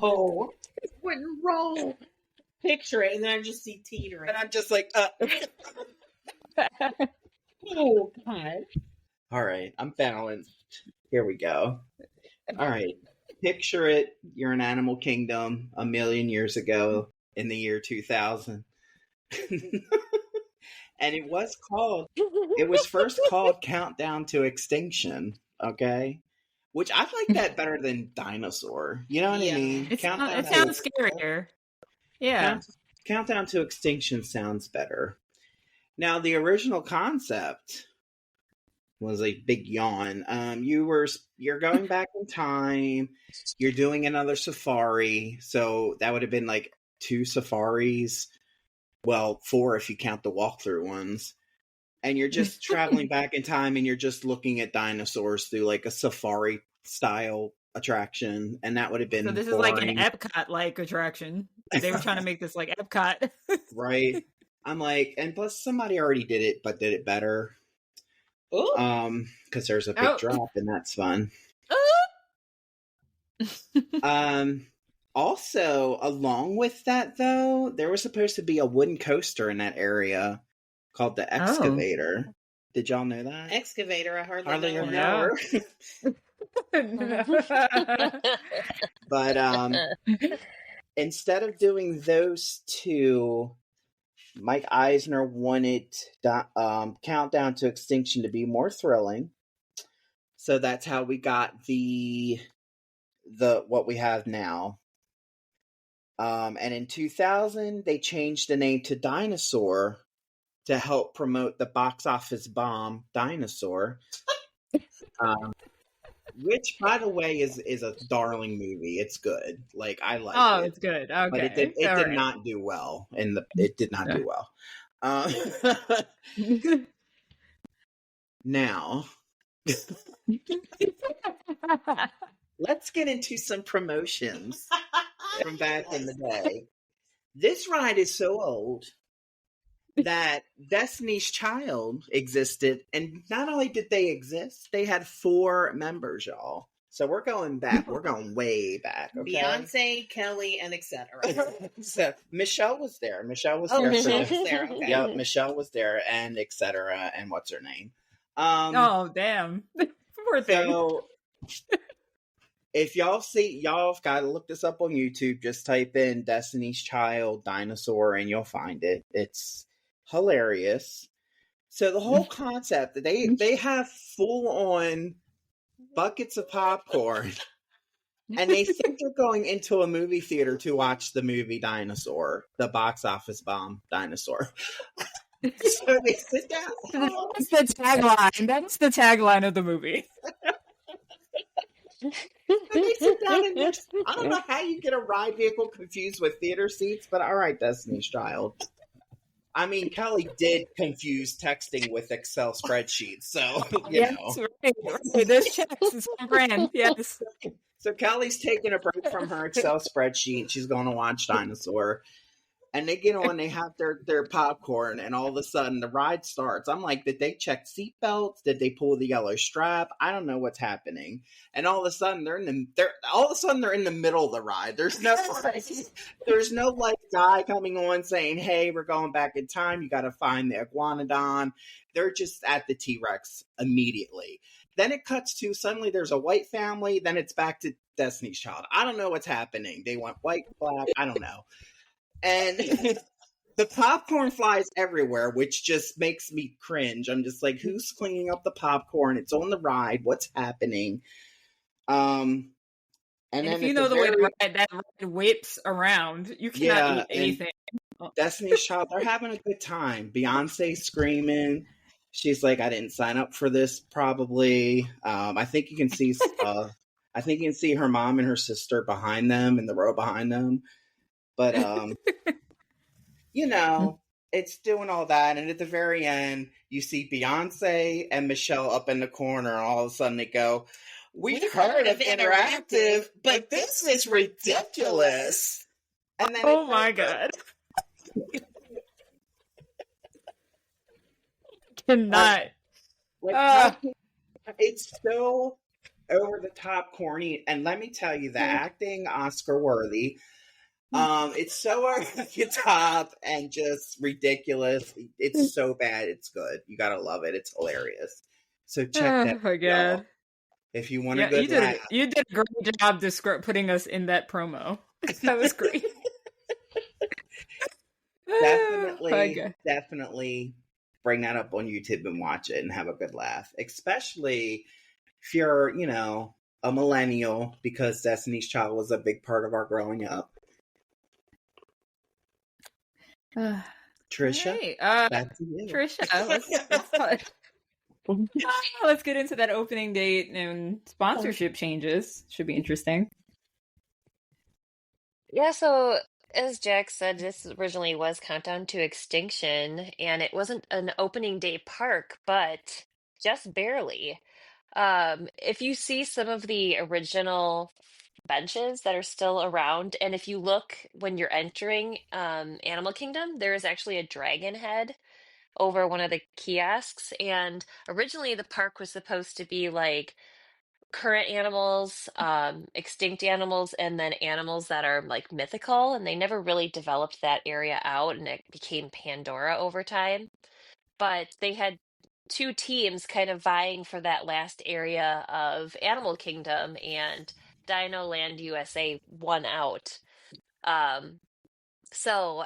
Oh, it wouldn't roll. Picture it, and then I just see teetering. And I'm just like, Oh, God. All right, I'm balanced. Here we go. All right. Picture it. You're in Animal Kingdom 1,000,000 years ago in the year 2000. And it was first called Countdown to Extinction, okay? Which I like that better than Dinosaur. You know what I mean? It sounds scarier. Yeah. Countdown to Extinction sounds better. Now, the original concept was a big yawn. You're going back in time. You're doing another safari. So that would have been like 2 safaris. Well, 4 if you count the walkthrough ones. And you're just traveling back in time and you're just looking at dinosaurs through like a safari style attraction. And that would have been So this boring. is like an Epcot-like attraction. They were trying to make this like Epcot. Right. I'm like, and plus somebody already did it, but did it better. Because there's a big drop and that's fun. Also, along with that, though, there was supposed to be a wooden coaster in that area called the Excavator. Did y'all know that? Excavator, I hardly know. But instead of doing those 2, Mike Eisner wanted Countdown to Extinction to be more thrilling. So that's how we got the what we have now. And in 2000, they changed the name to Dinosaur to help promote the box office bomb Dinosaur. Which, by the way, is a darling movie. It's good. Like, I like it. Oh, it's good. Okay. But it did not do well. It did not do well. Now, let's get into some promotions from back in the day. This ride is so old that Destiny's Child existed, and not only did they exist, they had 4 members, y'all. So we're going back. We're going way back. Okay? Beyonce, Kelly, and etc. So Michelle was there. Michelle was there. Michelle was there. Okay. Yeah, Michelle was there, and etc. And what's her name? Oh, damn. Poor thing. So, if y'all got to look this up on YouTube. Just type in Destiny's Child Dinosaur and you'll find it. It's hilarious. So the whole concept, they have full on buckets of popcorn and they think they're going into a movie theater to watch the movie Dinosaur, the box office bomb Dinosaur. So they sit down. That's the tagline. That's the tagline of the movie. They sit down and I don't know how you get a ride vehicle confused with theater seats, but all right, Destiny's Child. I mean, Kelly did confuse texting with Excel spreadsheets, so you know. Right. There's checks. It's on brand. Yes. So Kelly's taking a break from her Excel spreadsheet. She's going to watch Dinosaur. And they get on, they have their popcorn, and all of a sudden the ride starts. I'm like, did they check seatbelts? Did they pull the yellow strap? I don't know what's happening. And all of a sudden they're in the middle of the ride. There's no like guy coming on saying, "Hey, we're going back in time. You got to find the iguanodon." They're just at the T-Rex immediately. Then it cuts to suddenly there's a white family. Then it's back to Destiny's Child. I don't know what's happening. They went white, black. I don't know. And the popcorn flies everywhere, which just makes me cringe. I'm just like, who's cleaning up the popcorn? It's on the ride. What's happening? And then if you know the way that ride whips around, you cannot eat anything. Destiny's Child, they're having a good time. Beyonce screaming. She's like, I didn't sign up for this, probably. I think you can see her mom and her sister behind them in the row behind them. But, you know, it's doing all that. And at the very end, you see Beyonce and Michelle up in the corner. And all of a sudden they go, we've heard of interactive, but this is ridiculous. And then oh my God. Cannot. It's so over the top corny. And let me tell you, the acting Oscar worthy. It's so over the top and just ridiculous. It's so bad. It's good. You gotta love it. It's hilarious. So check that. Oh my God! If you want a good laugh, you did a great job putting us in that promo. That was great. Definitely bring that up on YouTube and watch it and have a good laugh. Especially if you're, you know, a millennial, because Destiny's Child was a big part of our growing up. Tricia, back to you. Tricia, let's get into that opening date and sponsorship changes. Should be interesting. Yeah, so as Jack said, this originally was Countdown to Extinction, and it wasn't an opening day park, but just barely. If you see some of the original benches that are still around, and if you look when you're entering Animal Kingdom, there is actually a dragon head over one of the kiosks. And originally the park was supposed to be like current animals, extinct animals, and then animals that are like mythical, and they never really developed that area out, and it became Pandora over time. But they had two teams kind of vying for that last area of Animal Kingdom, and Dino Land USA won out. So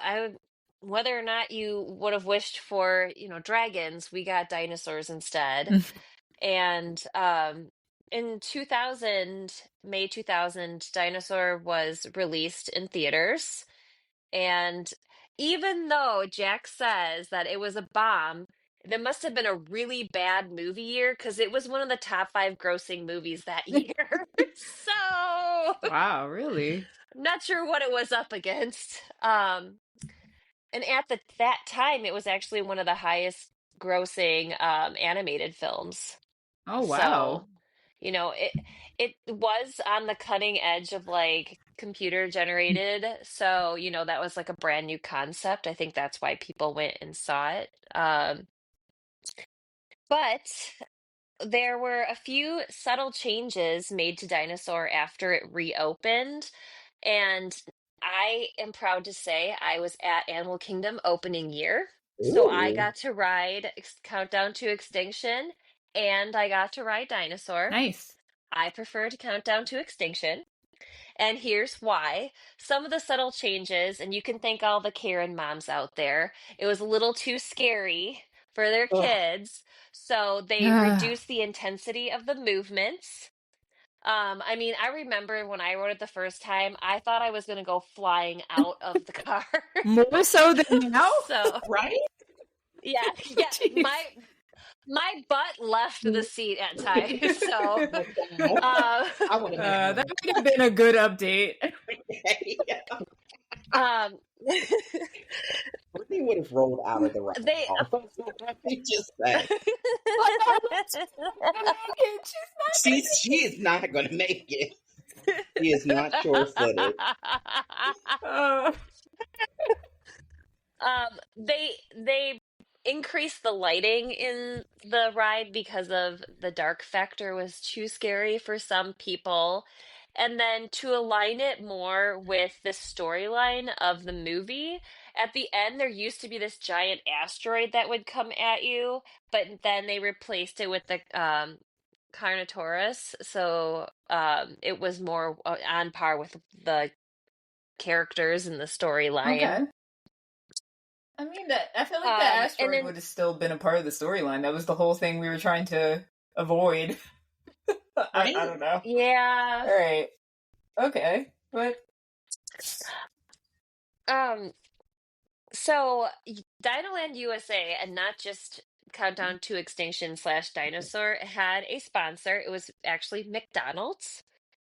whether or not you would have wished for, you know, dragons, we got dinosaurs instead. And in May 2000, Dinosaur was released in theaters. And even though Jack says that it was a bomb, there must have been a really bad movie year, because it was one of the top 5 grossing movies that year. So wow, really? I'm not sure what it was up against. And at that time, it was actually one of the highest grossing animated films. Oh wow! So, you know, it was on the cutting edge of like computer generated. So, you know, that was like a brand new concept. I think that's why people went and saw it. But there were a few subtle changes made to Dinosaur after it reopened. And I am proud to say I was at Animal Kingdom opening year. Ooh. So I got to ride Countdown to Extinction, and I got to ride Dinosaur. Nice. I prefer to Countdown to Extinction. And here's why. Some of the subtle changes, and you can thank all the Karen moms out there, it was a little too scary for their kids. So they reduced the intensity of the movements. I mean, I remember when I rode it the first time, I thought I was going to go flying out of the car. More so than now? So, right? Yeah. My butt left the seat at times, so that would have been a good update. Brittney Tionni would have rolled out of the ride. They Let me just say. She is not going to make it. She is not sure-footed. They increased the lighting in the ride because of the dark factor was too scary for some people. And then to align it more with the storyline of the movie, at the end there used to be this giant asteroid that would come at you, but then they replaced it with the Carnotaurus, so it was more on par with the characters in the storyline. Okay. I mean, I feel like the asteroid would have still been a part of the storyline. That was the whole thing we were trying to avoid. I don't know. Yeah. All right. Okay. But so Dinoland USA, and not just Countdown to Extinction / Dinosaur, had a sponsor. It was actually McDonald's.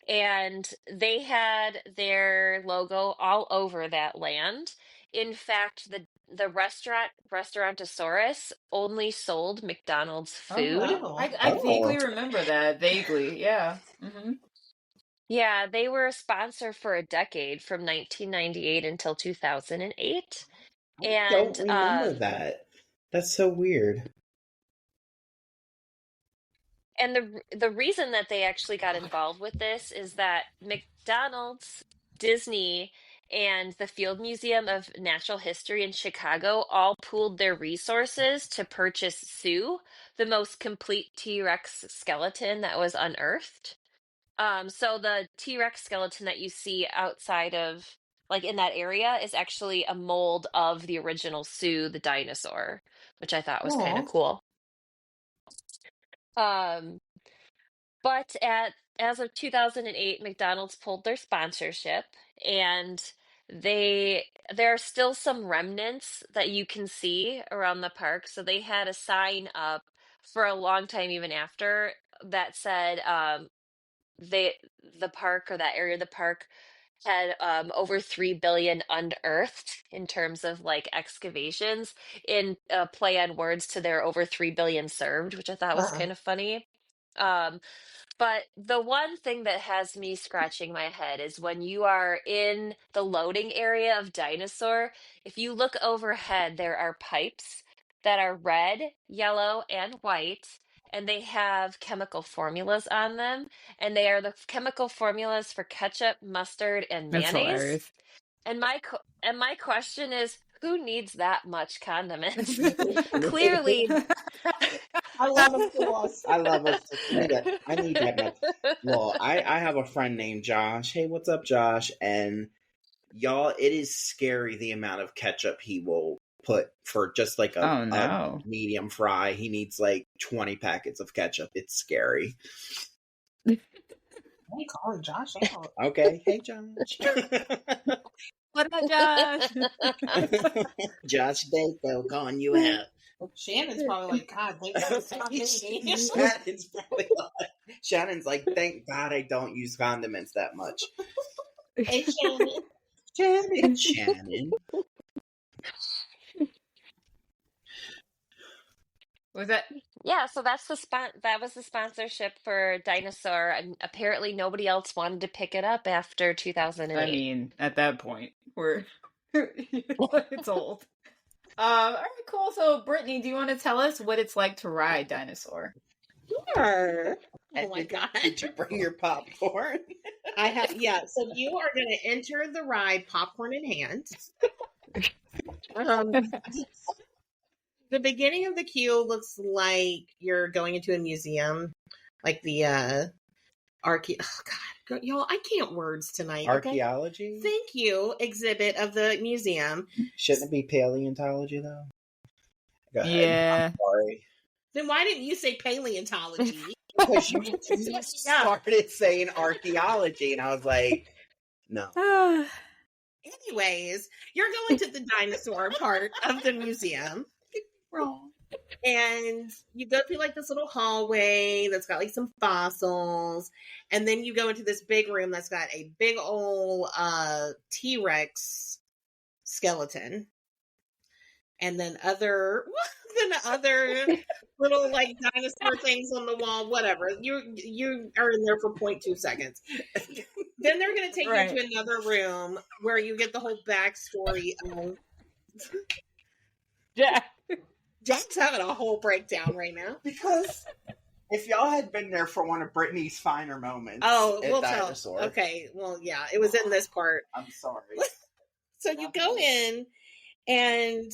And they had their logo all over that land. In fact, the Restaurantosaurus only sold McDonald's food. Oh, I vaguely remember that. Vaguely, yeah. Mm-hmm. Yeah, they were a sponsor for a decade from 1998 until 2008. I don't remember that. That's so weird. And the reason that they actually got involved with this is that McDonald's, Disney, and the Field Museum of Natural History in Chicago all pooled their resources to purchase Sue, the most complete T-Rex skeleton that was unearthed. So the T-Rex skeleton that you see outside of, like in that area, is actually a mold of the original Sue, the dinosaur, which I thought was kind of cool. But as of 2008, McDonald's pulled their sponsorship, and there are still some remnants that you can see around the park. So they had a sign up for a long time, even after, that said the park, or that area of the park, had over 3 billion unearthed in terms of like excavations, in play on words to their over 3 billion served, which I thought was kind of funny. But the one thing that has me scratching my head is when you are in the loading area of Dinosaur, if you look overhead, there are pipes that are red, yellow, and white, and they have chemical formulas on them, and they are the chemical formulas for ketchup, mustard, and That's mayonnaise. hilarious. And my question is, who needs that much condiments? Clearly. I love us. I love us. I need that much. Well, I have a friend named Josh. Hey, what's up, Josh? And y'all, it is scary the amount of ketchup he will put for just like a medium fry. He needs like 20 packets of ketchup. It's scary. Why you calling Josh out? Okay. Hey, Josh. What up, Josh? Josh Dayco calling you out. Shannon's probably like, God, thank God it's not me. Shannon's probably like, Shannon's like, thank God I don't use condiments that much. Hey, Shannon. Shannon. Was that? Yeah, so that's that was the sponsorship for Dinosaur, and apparently nobody else wanted to pick it up after 2008. I mean, at that point, it's old. All right, cool. So, Brittney, do you want to tell us what it's like to ride Dinosaur? Sure. Oh my God. Did you bring your popcorn? I have, yeah. So you are going to enter the ride popcorn in hand. The beginning of the queue looks like you're going into a museum, like the oh God, y'all, I can't words tonight. Archaeology? Okay? Thank you. Exhibit of the museum. Shouldn't it be paleontology though? Go ahead. Yeah. I'm sorry. Then why didn't you say paleontology? Because you started saying archaeology, and I was like, no. Anyways, you're going to the dinosaur part of the museum. Wrong. And you go through like this little hallway that's got like some fossils, and then you go into this big room that's got a big old T-Rex skeleton. and then other little like dinosaur things on the wall, whatever. You are in there for 0.2 seconds. Then they're going to take you to another room where you get the whole backstory of Jack's having a whole breakdown right now. Because if y'all had been there for one of Brittney's finer moments, we'll Dinosaur. tell. Okay, well, yeah, it was in this part. I'm sorry. So you go in, and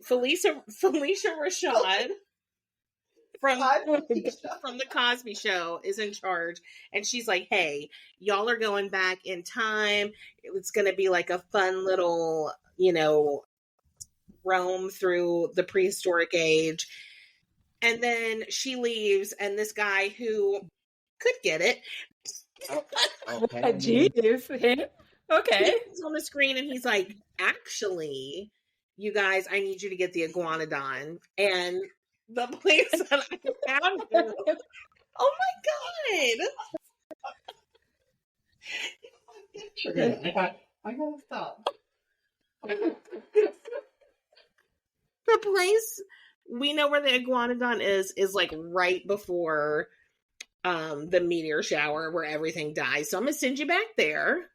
Felicia Rashad from the Cosby Show is in charge, and she's like, "Hey, y'all are going back in time. It's going to be like a fun little, roam through the prehistoric age." And then she leaves, and this guy who could get it, okay, jeez, okay, he's on the screen, and he's like, "Actually, you guys, I need you to get the iguanodon." And the place that I found him, oh my god! I gotta stop. The place we know where the iguanodon is like right before the meteor shower where everything dies. So I'm gonna send you back there,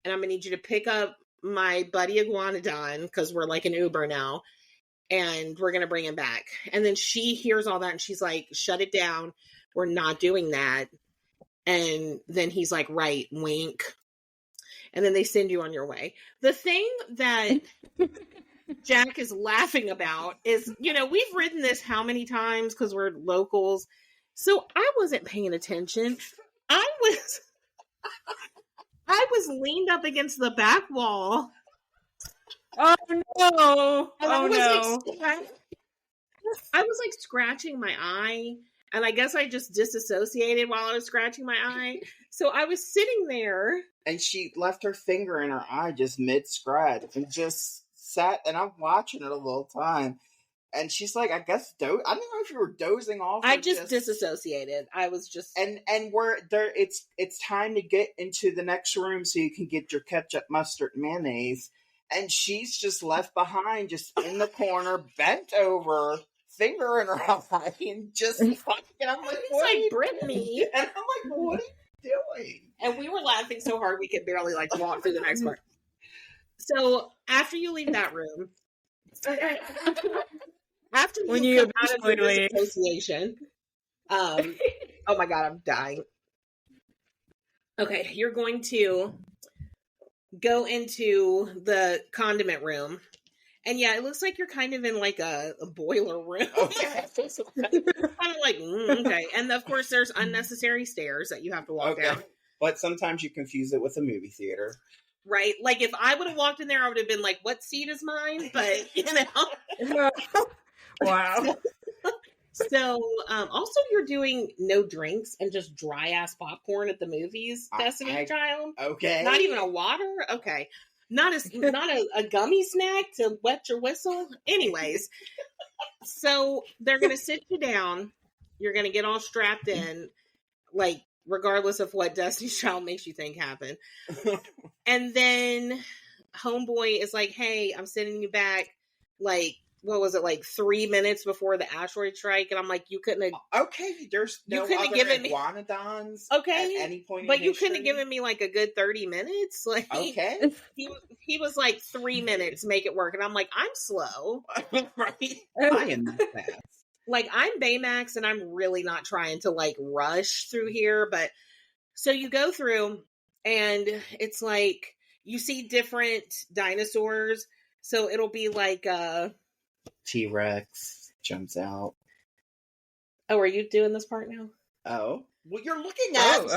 and I'm gonna need you to pick up my buddy iguanodon because we're like an Uber now, and we're gonna bring him back. And then she hears all that, and she's like, "Shut it down. We're not doing that." And then he's like, "Right, wink." And then they send you on your way. The thing that Jack is laughing about is, we've ridden this how many times because we're locals. So I wasn't paying attention. I was leaned up against the back wall. Oh no! I was like scratching my eye, and I guess I just disassociated while I was scratching my eye. So I was sitting there, and she left her finger in her eye just mid scratch and just sat, and I'm watching it a little time, and she's like, I guess I don't know if you were dozing off. I just disassociated. I was just and we're there. It's time to get into the next room so you can get your ketchup, mustard, mayonnaise, and she's just left behind, just in the corner, bent over, finger in her eye, and just fucking. I'm like, what? Like Brittney, and I'm like, what are you doing? And we were laughing so hard we could barely like walk through the next part. So after you leave that room, after you come out of the association, oh my god, I'm dying. Okay, you're going to go into the condiment room, and yeah, it looks like you're kind of in like a boiler room. Okay, kind of like okay, and of course there's unnecessary stairs that you have to walk down. But sometimes you confuse it with a movie theater. Right? Like, if I would have walked in there, I would have been like, what seat is mine? But, Wow. So, also, you're doing no drinks and just dry-ass popcorn at the movies, Destiny Child? Okay. Not even a water? Okay. Not a gummy snack to wet your whistle? Anyways. So, they're going to sit you down. You're going to get all strapped in, like, regardless of what Destiny's Child makes you think happened. And then homeboy is like, hey, I'm sending you back, like, what was it, like 3 minutes before the asteroid strike? And I'm like, you couldn't have... Okay, there's no other iguanodons at any point but you couldn't have given me like a good 30 minutes? Like, okay. He was like 3 minutes, make it work. And I'm like, I'm slow. Right? I am not fast. Like, I'm Baymax, and I'm really not trying to, like, rush through here, but... So you go through, and it's like, you see different dinosaurs, so it'll be like, T-Rex jumps out. Oh, are you doing this part now? Oh. Well, you're looking at...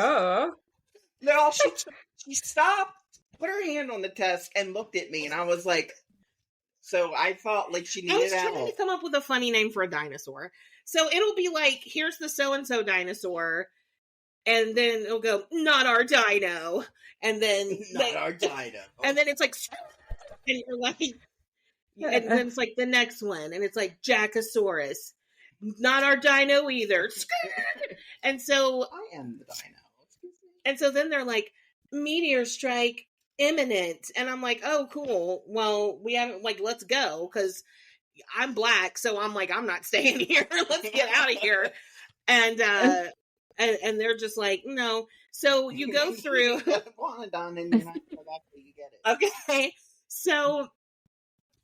No, she stopped, put her hand on the desk, and looked at me, and I was like... So I thought like she needed help. I was trying to come up with a funny name for a dinosaur. So it'll be like, here's the so-and-so dinosaur. And then it'll go, not our dino. And then... not our dino. And then it's like... And you're like... And then it's like the next one. And it's like, Jackosaurus. Not our dino either. And so... I am the dino. And so then they're like, meteor strike. imminent. And I'm like, oh, cool. Well, we haven't, like, let's go. Because I'm Black. So I'm like, I'm not staying here. Let's get out of here. And they're just like, no. So you go through. Iguanodon and you're not going back till you get it. Okay. So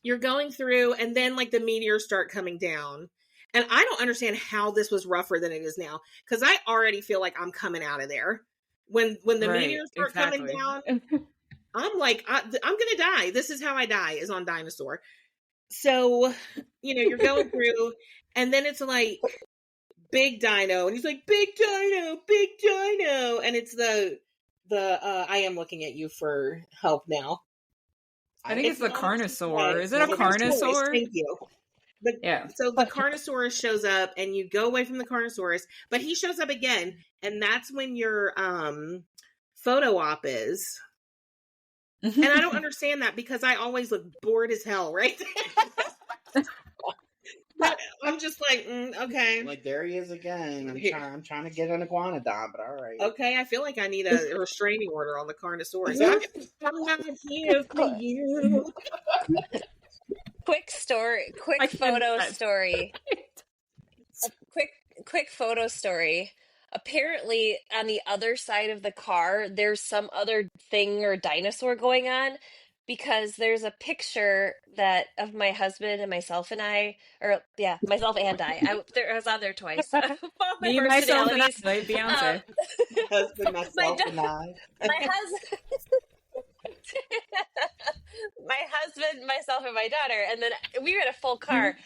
you're going through, and then, like, the meteors start coming down. And I don't understand how this was rougher than it is now. Because I already feel like I'm coming out of there. When the meteors start coming down, I'm like, I'm going to die. This is how I die, is on Dinosaur. So, you're going through, and then it's like, big dino. And he's like, big dino, big dino. And it's the I am looking at you for help now. I think it's the Carnosaur. Is it a Carnosaur? Thank you. Yeah. So the Carnosaurus shows up, and you go away from the Carnosaurus, but he shows up again, and that's when your photo op is. And I don't understand that, because I always look bored as hell, right? But I'm just like, okay. Like, there he is again. I'm trying to get an iguanodon, but all right. Okay, I feel like I need a restraining order on the Carnosaurus. I'm not here for you. Quick photo story. Quick photo story. Apparently, on the other side of the car, there's some other thing or dinosaur going on, because there's a picture of my husband and myself and I. Myself and I was on there twice. Me, myself, and I, like Beyonce. Husband, myself, and I. My husband. My husband, myself, and my daughter, and then we were in a full car.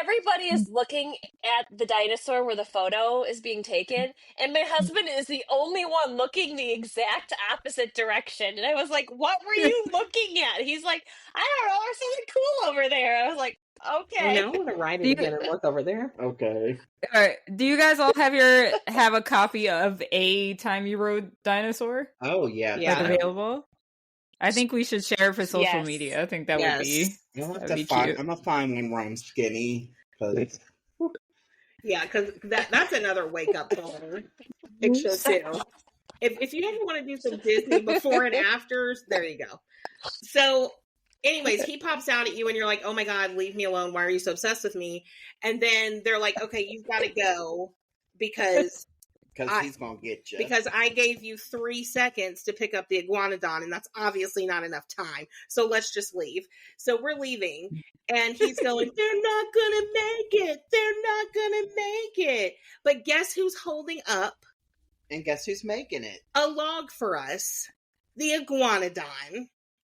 Everybody is looking at the dinosaur where the photo is being taken, and my husband is the only one looking the exact opposite direction. And I was like, what were you looking at? He's like, I don't know, there's something cool over there. I was like, okay. I want to ride it again and look over there. Okay. All right. Do you guys all have a copy of A Time You Rode Dinosaur? Oh, yeah. Like, available? I think we should share for social media. I think that would be. You'll have to find. I'm gonna find one where I'm skinny. Yeah, because that's another wake up call picture too. If you ever want to do some Disney before and afters, there you go. So, anyways, he pops out at you, and you're like, "Oh my God, leave me alone! Why are you so obsessed with me?" And then they're like, "Okay, you've got to go because." Because he's going to get you. Because I gave you 3 seconds to pick up the iguanodon, and that's obviously not enough time. So let's just leave. So we're leaving, and he's going, they're not going to make it. They're not going to make it. But guess who's holding up? And guess who's making it? A log for us. The iguanodon.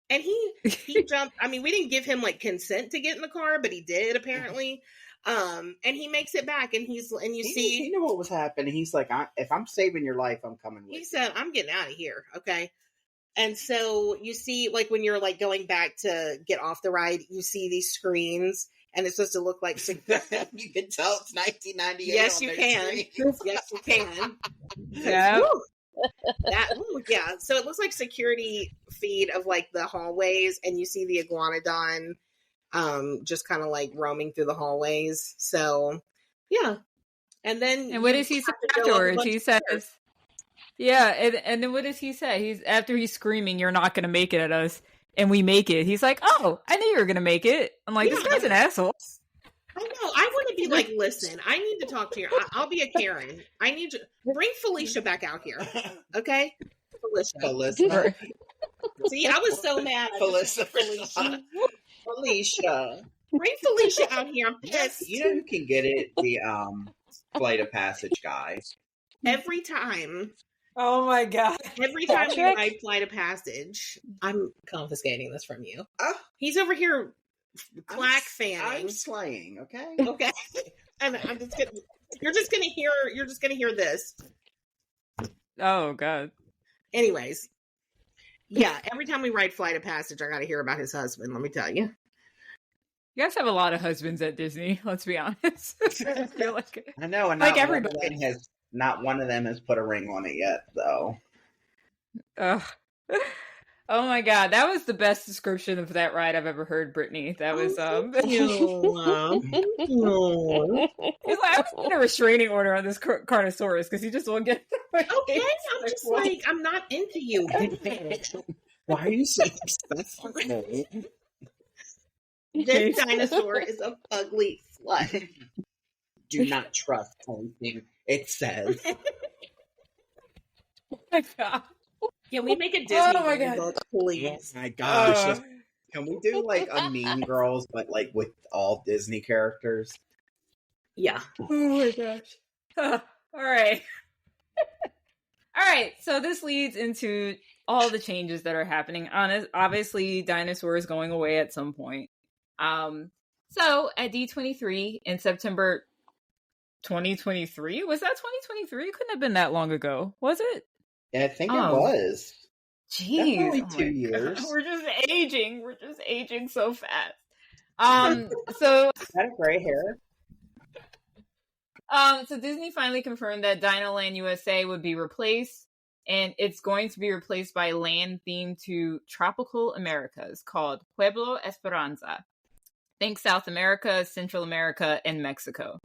And he jumped. I mean, we didn't give him, like, consent to get in the car, but he did, apparently. And he makes it back, and he knew what was happening. He's like, if I'm saving your life, I'm coming with you. He said, I'm getting out of here. Okay. And so you see, like, when you're, like, going back to get off the ride, you see these screens, and it's supposed to look like you can tell it's 1998. Yes, you can. Yes, you can. Yeah. Yeah. So it looks like security feed of, like, the hallways, and you see the iguanodon just kind of like roaming through the hallways. So, yeah. And then, what does he say afterwards? He says, yeah. And then what does he say? After he's screaming, "You're not going to make it at us," and we make it. He's like, "Oh, I knew you were going to make it." I'm like, this guy's an asshole. I know. I want to be like, listen, I need to talk to you. I'll be a Karen. I need to bring Felicia back out here. Okay? Felicia. See, I was so mad. Felicia. Bring Felicia out here. I'm pissed. You know who can get it? The Flight of Passage guy. Every time. Oh my God. Every time we ride Flight of Passage, I'm confiscating this from you. He's over here fanning. I'm slaying, okay? Okay. I'm just gonna you're just gonna hear this. Oh God. Anyways. Yeah, every time we ride Flight of Passage, I gotta hear about his husband, let me tell you. You guys have a lot of husbands at Disney, let's be honest. I feel like I know, and like everybody. Not one of them has put a ring on it yet, though. Oh my God, that was the best description of that ride I've ever heard, Brittney. That was He's like, I'm gonna get a restraining order on this Carnosaurus because he just won't get. Okay, I'm just like, I'm not into you. Why are you so obsessed with me? This dinosaur is a ugly slut. Do not trust anything it says. Oh my god. Can we make a Disney my God. book, please? Oh my gosh. Can we do like a Mean Girls, but like with all Disney characters? Yeah. Oh my gosh. All right. All right. So this leads into all the changes that are happening. Obviously, Dinosaur is going away at some point. So at D23 in September 2023, was that 2023? It couldn't have been that long ago, was it? Yeah, I think it was. Jeez, Definitely 2 years. God. We're just aging. We're just aging so fast. So Had a gray hair. So Disney finally confirmed that Dinoland USA would be replaced, and it's going to be replaced by land themed to tropical Americas called Pueblo Esperanza. Think South America, Central America, and Mexico.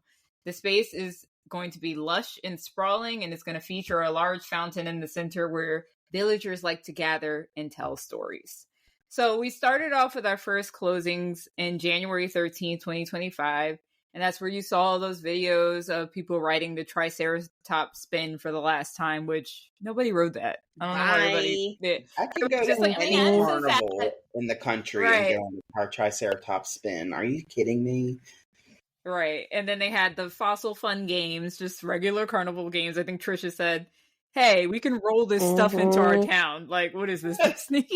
The space is going to be lush and sprawling, and it's going to feature a large fountain in the center where villagers like to gather and tell stories. So we started off with our first closings in January 13th, 2025. And that's where you saw all those videos of people riding the Triceratops spin for the last time, which nobody rode that. I don't know why everybody did. I can go to any carnival in the country and go on our Triceratops spin. Are you kidding me? Right. And then they had the fossil fun games, just regular carnival games. I think Tricia said, hey, we can roll this stuff into our town. Like, what is this, Disney?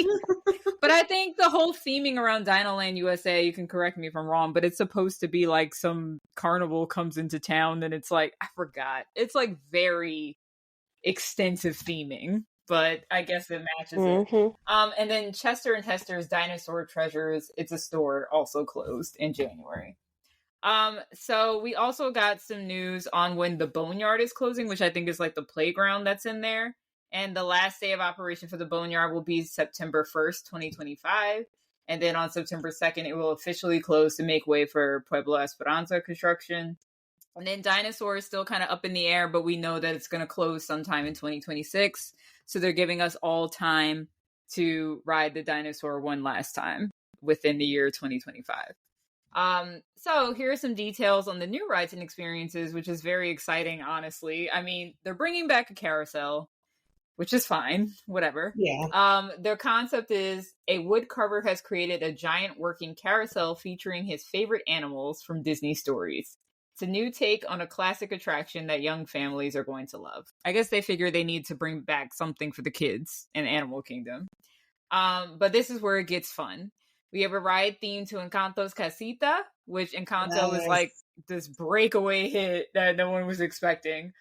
But I think the whole theming around Dinoland USA, you can correct me if I'm wrong, but it's supposed to be like some carnival comes into town and it's like, I forgot. It's like very extensive theming, but I guess it matches it. And then Chester and Hester's Dinosaur Treasures, it's a store, also closed in January. So we also got some news on when the Boneyard is closing, which I think is like the playground that's in there. And the last day of operation for the Boneyard will be September 1st, 2025. And then on September 2nd, it will officially close to make way for Pueblo Esperanza construction. And then Dinosaur is still kind of up in the air, but we know that it's going to close sometime in 2026. So they're giving us all time to ride the Dinosaur one last time within the year 2025. So here are some details on the new rides and experiences, which is very exciting, honestly. I mean, they're bringing back a carousel, which is fine, whatever. Yeah. Their concept is a woodcarver has created a giant working carousel featuring his favorite animals from Disney stories. It's a new take on a classic attraction that young families are going to love. I guess they figure they need to bring back something for the kids in Animal Kingdom. But this is where it gets fun. We have a ride themed to Encanto's Casita, which Encanto was like this breakaway hit that no one was expecting.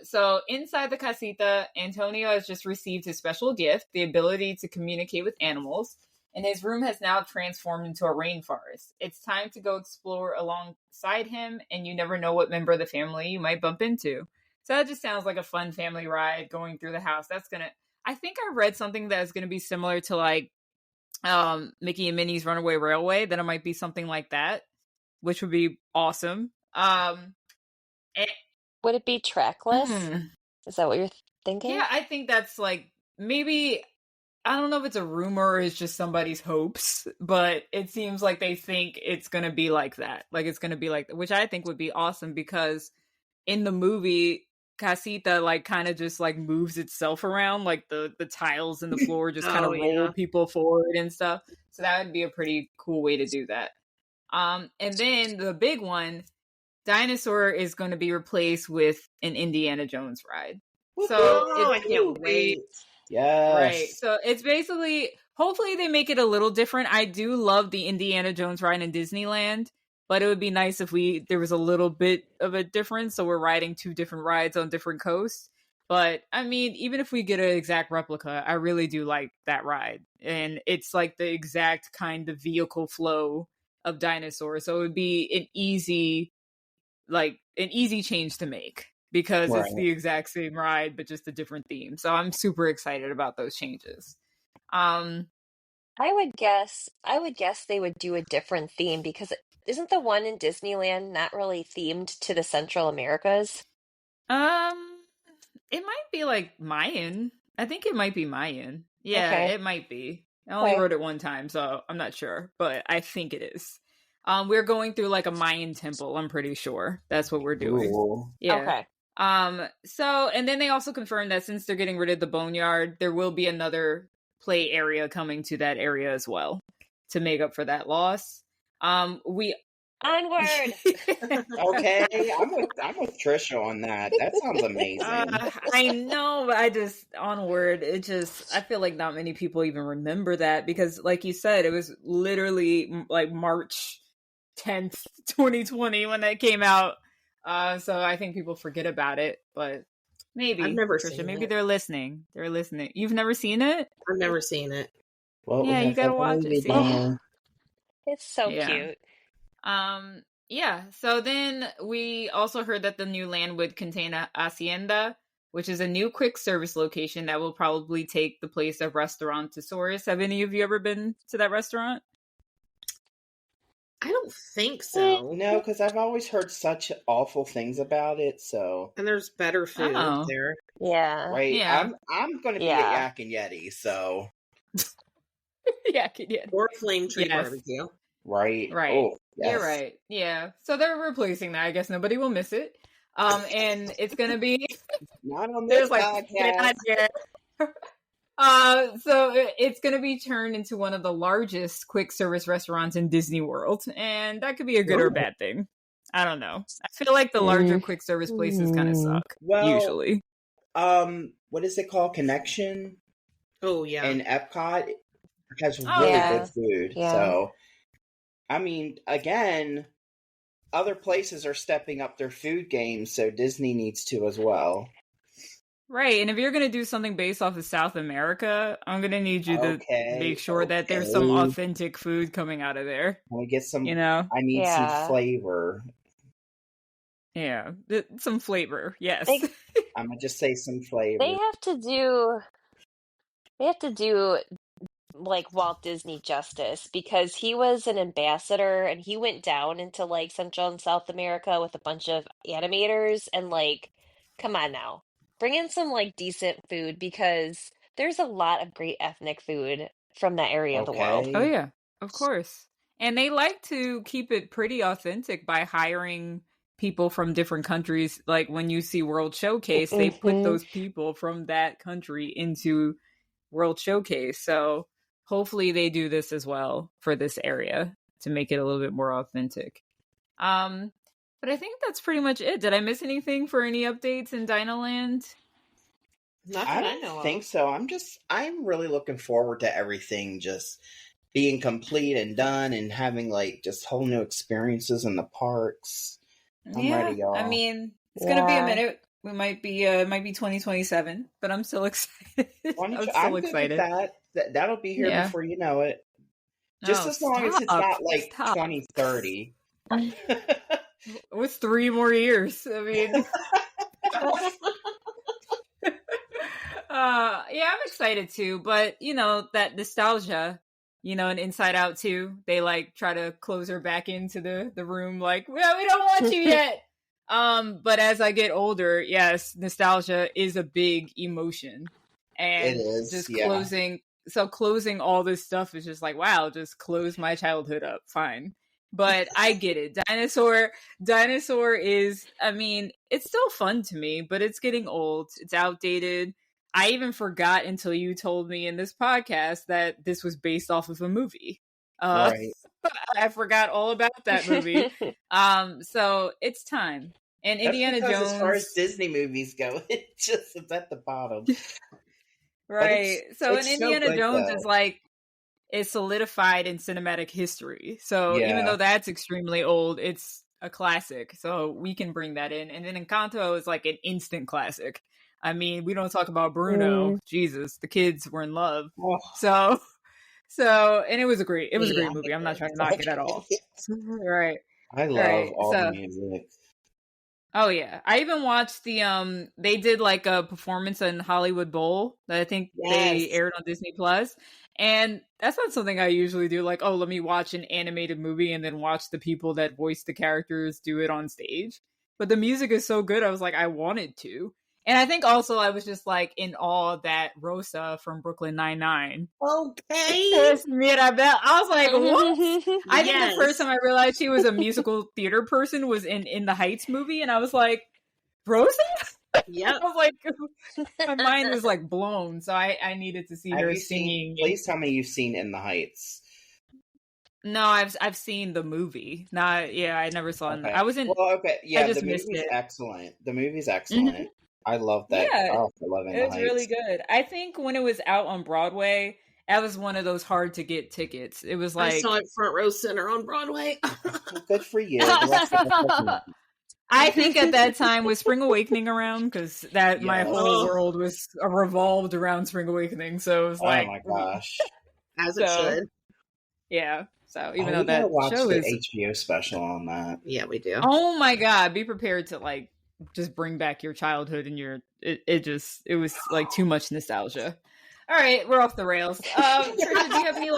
So inside the casita, Antonio has just received his special gift, the ability to communicate with animals, and his room has now transformed into a rainforest. It's time to go explore alongside him, and you never know what member of the family you might bump into. So that just sounds like a fun family ride going through the house. I think I read something that's gonna be similar to like Mickey and Minnie's Runaway Railway, then it might be something like that, which would be awesome. Would it be trackless? Is that what you're thinking? Yeah, I think that's like, maybe, I don't know if it's a rumor or it's just somebody's hopes, but it seems like they think it's going to be like that. Like it's going to be like, which I think would be awesome because in the movie, Casita like kind of just like moves itself around, like the tiles in the floor just kind of roll people forward and stuff. So that would be a pretty cool way to do that. And then the big one, Dinosaur is going to be replaced with an Indiana Jones ride. So I can't wait. Yes. Right. So it's basically, hopefully they make it a little different. I do love the Indiana Jones ride in Disneyland, but it would be nice if there was a little bit of a difference. So we're riding two different rides on different coasts. But I mean, even if we get an exact replica, I really do like that ride. And it's like the exact kind of vehicle flow of Dinosaur. So it would be an easy change to make because it's the exact same ride, but just a different theme. So I'm super excited about those changes. I would guess they would do a different theme because isn't the one in Disneyland not really themed to the Central Americas? It might be like Mayan. I think it might be Mayan. Yeah, Okay. it might be. I only wrote it one time, so I'm not sure, but I think it is. We're going through like a Mayan temple, I'm pretty sure. That's what we're doing. Ooh. Yeah. Okay. So, and then they also confirmed that since they're getting rid of the boneyard, there will be another play area coming to that area as well to make up for that loss. We Onward. Okay, I'm with Tricia on that. That sounds amazing. I know, but onward. I feel like not many people even remember that because, like you said, it was literally like March 10th, 2020 when that came out. So I think people forget about it, but maybe I've never Tricia, seen maybe it. they're listening. They're listening. You've never seen it? I've never seen it. Well, Yeah, we you have gotta that watch it, movie see? then. It's so Yeah. cute. Yeah. So then we also heard that the new land would contain a hacienda, which is a new quick service location that will probably take the place of Restaurantosaurus. Have any of you ever been to that restaurant? I don't think so. No, because I've always heard such awful things about it. So And there's better food Oh. there. Yeah. right, Yeah. I'm going to be Yeah. at Yak and Yeti. So Yeah. Or Flame Tree Yes. Barbecue. right, Right. Oh, yes. You're right. Yeah. So they're replacing that. I guess nobody will miss it. And it's gonna be Not on this there's like get out podcast. of here. So it's gonna be turned into one of the largest quick service restaurants in Disney World, and that could be a good or bad thing. I don't know. I feel like the larger quick service places kind of suck Well, usually. what is it called? Connection Oh yeah. in Epcot has Oh, really yeah. good food. Yeah. So, I mean, again, other places are stepping up their food game, so Disney needs to as well. Right, and if you're gonna do something based off of South America, I'm gonna need you to make sure that there's some okay. authentic food coming out of there. Can we get some? You know, I need Yeah. some flavor. yeah, some flavor. Yes. They- I'm gonna just say some flavor. They have to do like Walt Disney justice because he was an ambassador and he went down into like Central and South America with a bunch of animators and like come on now. Bring in some like decent food because there's a lot of great ethnic food from that area of the world. Oh yeah, of course. And they like to keep it pretty authentic by hiring people from different countries. Like when you see World Showcase, they put those people from that country into World Showcase. So hopefully they do this as well for this area to make it a little bit more authentic. But I think that's pretty much it. Did I miss anything for any updates in Dinoland? Not I that I don't know think of. so. I'm really looking forward to everything just being complete and done and having like just whole new experiences in the parks. I'm ready, y'all. I mean, it's gonna be a Yeah. minute. We might be 2027, but I'm still excited. I'm I'm still good with excited. That'll be here Yeah. before you know it. Just Oh, as long as it's stop. not like Stop. 2030. With 3 more years. I mean, yeah, I'm excited too. But you know that nostalgia. You know, in Inside Out 2, they like try to close her back into the room. Like, well, we don't want you yet. But as I get older, yes, nostalgia is a big emotion, and It is, just yeah. closing all this stuff is just like, wow, just close my childhood up, fine. But I get it. Dinosaur is, I mean, it's still fun to me, but it's getting old. It's outdated. I even forgot until you told me in this podcast that this was based off of a movie. Right. I forgot all about that movie. So it's time. And That's Indiana because Jones, as far as Disney movies go, it's just it's at the bottom. right? So it's and so Indiana good, Jones though. is like it's solidified in cinematic history. So even Yeah. though that's extremely old, it's a classic. So we can bring that in. And then Encanto is like an instant classic. I mean, we don't talk about Bruno. Jesus, the kids were in love. Oh, So and it was a great yeah. movie. I'm not trying to knock it at all. Right. I love Right, all so- the music. Oh yeah. I even watched the they did like a performance in Hollywood Bowl that I think they Yes. aired on Disney Plus. And that's not something I usually do, like, oh, let me watch an animated movie and then watch the people that voice the characters do it on stage. But the music is so good, I was like, I wanted to. And I think also I was just like in awe that Rosa from Brooklyn Nine-Nine. Okay. Mirabel. I was like, what? I think the first Yes. time I realized she was a musical theater person was in the Heights movie, and I was like, Rosa? Yep. I was like, my mind was like blown. So I needed to see Have her you singing. Please tell me you've seen In the Heights. No, I've seen the movie. I never saw it. Okay. I wasn't. Well, okay, yeah, I just the missed movie's it. excellent. The movie's excellent. I love that. Yeah, Oh, I love In the it was Heights. really good. I think when it was out on Broadway, that was one of those hard to get tickets. It was I like saw it front row center on Broadway. Well, good for you. The rest of us didn't. I think at that time was Spring Awakening around because my Yes. whole world was revolved around Spring Awakening. So it was like, Oh my gosh. As it So- should. yeah. So even We though gotta that watch show the is, HBO special on that. Yeah, we do. oh my god, be prepared to like just bring back your childhood and it was like too much nostalgia. All right, we're off the rails. Tricia, do you have any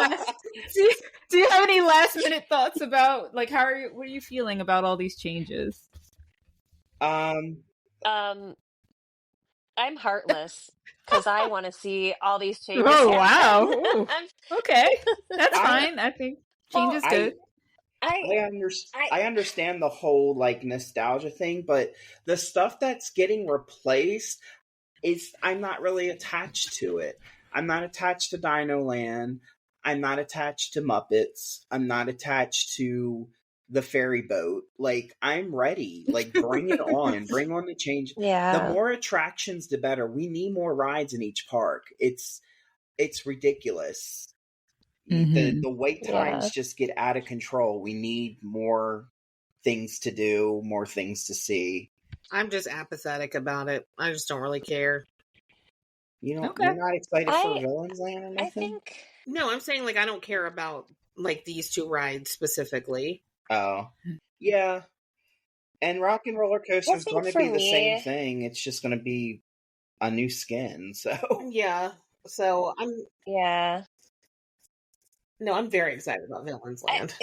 do you have any last minute thoughts about like what are you feeling about all these changes? Um, I'm heartless because I want to see all these changes. Oh, wow. happen. Ooh. Okay, that's I- fine. I think change is good. I understand the whole like nostalgia thing, but the stuff that's getting replaced I'm not really attached to it. I'm not attached to Dino Land. I'm not attached to Muppets. I'm not attached to the ferry boat. Like, I'm ready. Like, bring it on. Bring on the change. Yeah. The more attractions, the better. We need more rides in each park. It's ridiculous. Mhm. The wait times just get out of control. We need more things to do, more things to see. I'm just apathetic about it. I just don't really care. You know, Okay. you're not excited for I- Villains Land or nothing? I think No, I'm saying like I don't care about like these two rides specifically. Oh, yeah. And Rockin Rollercoaster I is think going to for be the same me- thing. It's just going to be a new skin. So Yeah. So I'm very excited about Villains Land.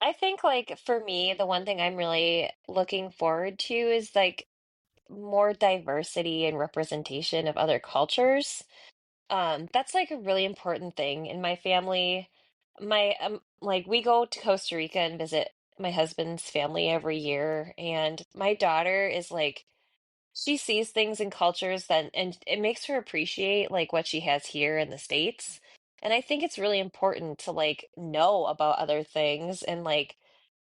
I think like for me, the one thing I'm really looking forward to is like more diversity and representation of other cultures. That's like a really important thing in my family. My like we go to Costa Rica and visit my husband's family every year, and my daughter is like she sees things in cultures and it makes her appreciate like what she has here in the States. And I think it's really important to like know about other things and like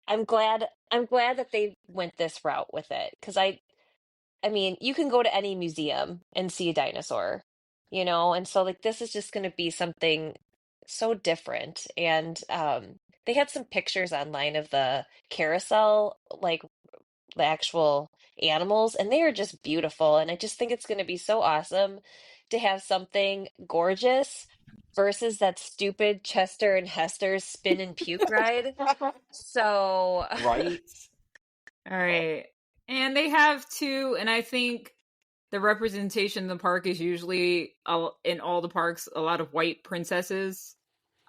I'm glad that they went this route with it because I mean, you can go to any museum and see a dinosaur, you know? And so like this is just going to be something so different. And they had some pictures online of the carousel, like the actual animals, and they are just beautiful. And I just think it's going to be so awesome to have something gorgeous versus that stupid Chester and Hester's spin and puke ride. So right? All right. And they have to, and I think the representation in the park is usually in all the parks a lot of white princesses.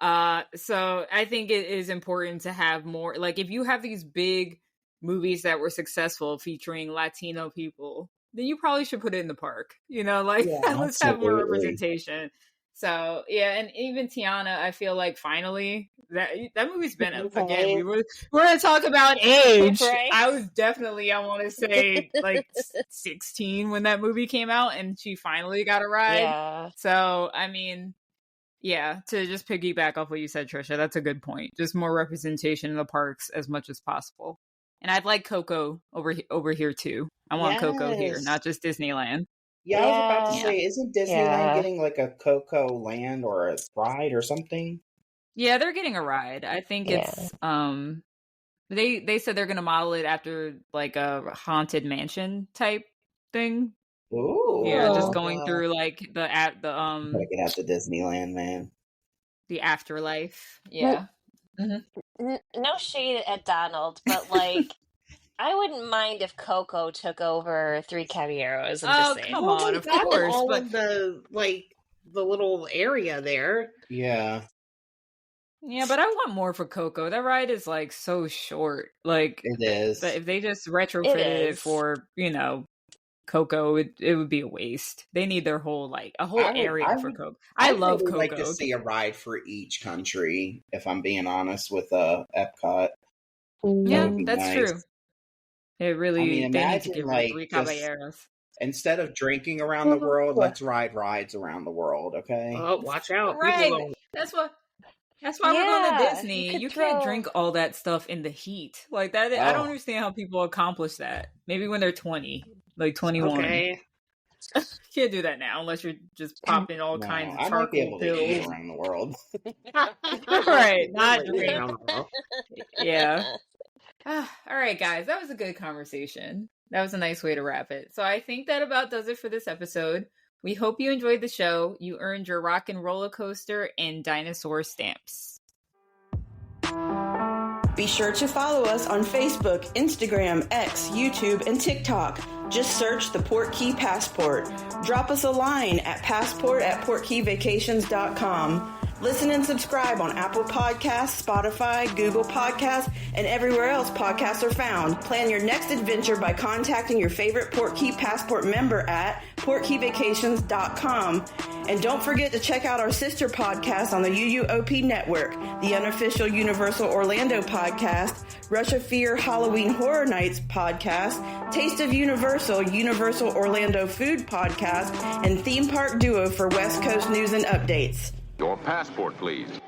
So I think it is important to have more, like if you have these big movies that were successful featuring Latino people, then you probably should put it in the park. You know, like let's have more absolutely. representation. So yeah, and even Tiana, I feel like finally that movie's been again. We're gonna talk about age. Right? I was definitely, I want to say, like 16 when that movie came out, and she finally got a ride. Yeah. So I mean, yeah, to just piggyback off what you said, Tricia, that's a good point. Just more representation in the parks as much as possible. And I'd like Coco over here too. I want Coco here, Yes. not just Disneyland. Yeah, I was about to Yeah. say, isn't Disneyland Yeah. getting like a Coco Land or a ride or something? Yeah, they're getting a ride. I think it's they said they're gonna model it after like a haunted mansion type thing. Ooh. Yeah, just going through like the Gotta get out to Disneyland, man. the afterlife. Yeah. No shade at Donald, but like I wouldn't mind if Coco took over Three Caballeros. I'm just saying. come on, of That's course. all But of the little area there. Yeah. yeah, but I want more for Coco. That ride is like so short. Like It is. but if they just retrofitted it is. for, Coco, it would be a waste. They need their whole area for Coco. I love Coco. I'd like to see a ride for each country, if I'm being honest, with Epcot. Yeah, that's nice. True. It really, they need to give three caballeros. Instead of drinking around the world, let's ride rides around the world, okay? Oh, watch out. Right. That's why we're going to Disney. You can't drink all that stuff in the heat. Like that. I don't understand how people accomplish that. Maybe when they're 20, like 21. Okay. Can't do that now unless you're just popping all kinds of charcoal I might be able pills. to eat around the world. Right. Not drink. Yeah. All right, guys. That was a good conversation. That was a nice way to wrap it. So I think that about does it for this episode. We hope you enjoyed the show. You earned your Rockin Rollercoaster and Dinosaur stamps. Be sure to follow us on Facebook, Instagram, X, YouTube, and TikTok. Just search the Portkey Passport. Drop us a line at passport@portkeyvacations.com. Listen and subscribe on Apple Podcasts, Spotify, Google Podcasts, and everywhere else podcasts are found. Plan your next adventure by contacting your favorite Portkey Passport member at portkeyvacations.com. And don't forget to check out our sister podcast on the UUOP network, the unofficial Universal Orlando podcast, Rush of Fear Halloween Horror Nights podcast, Taste of Universal Orlando Food podcast, and Theme Park Duo for West Coast news and updates. Your passport, please.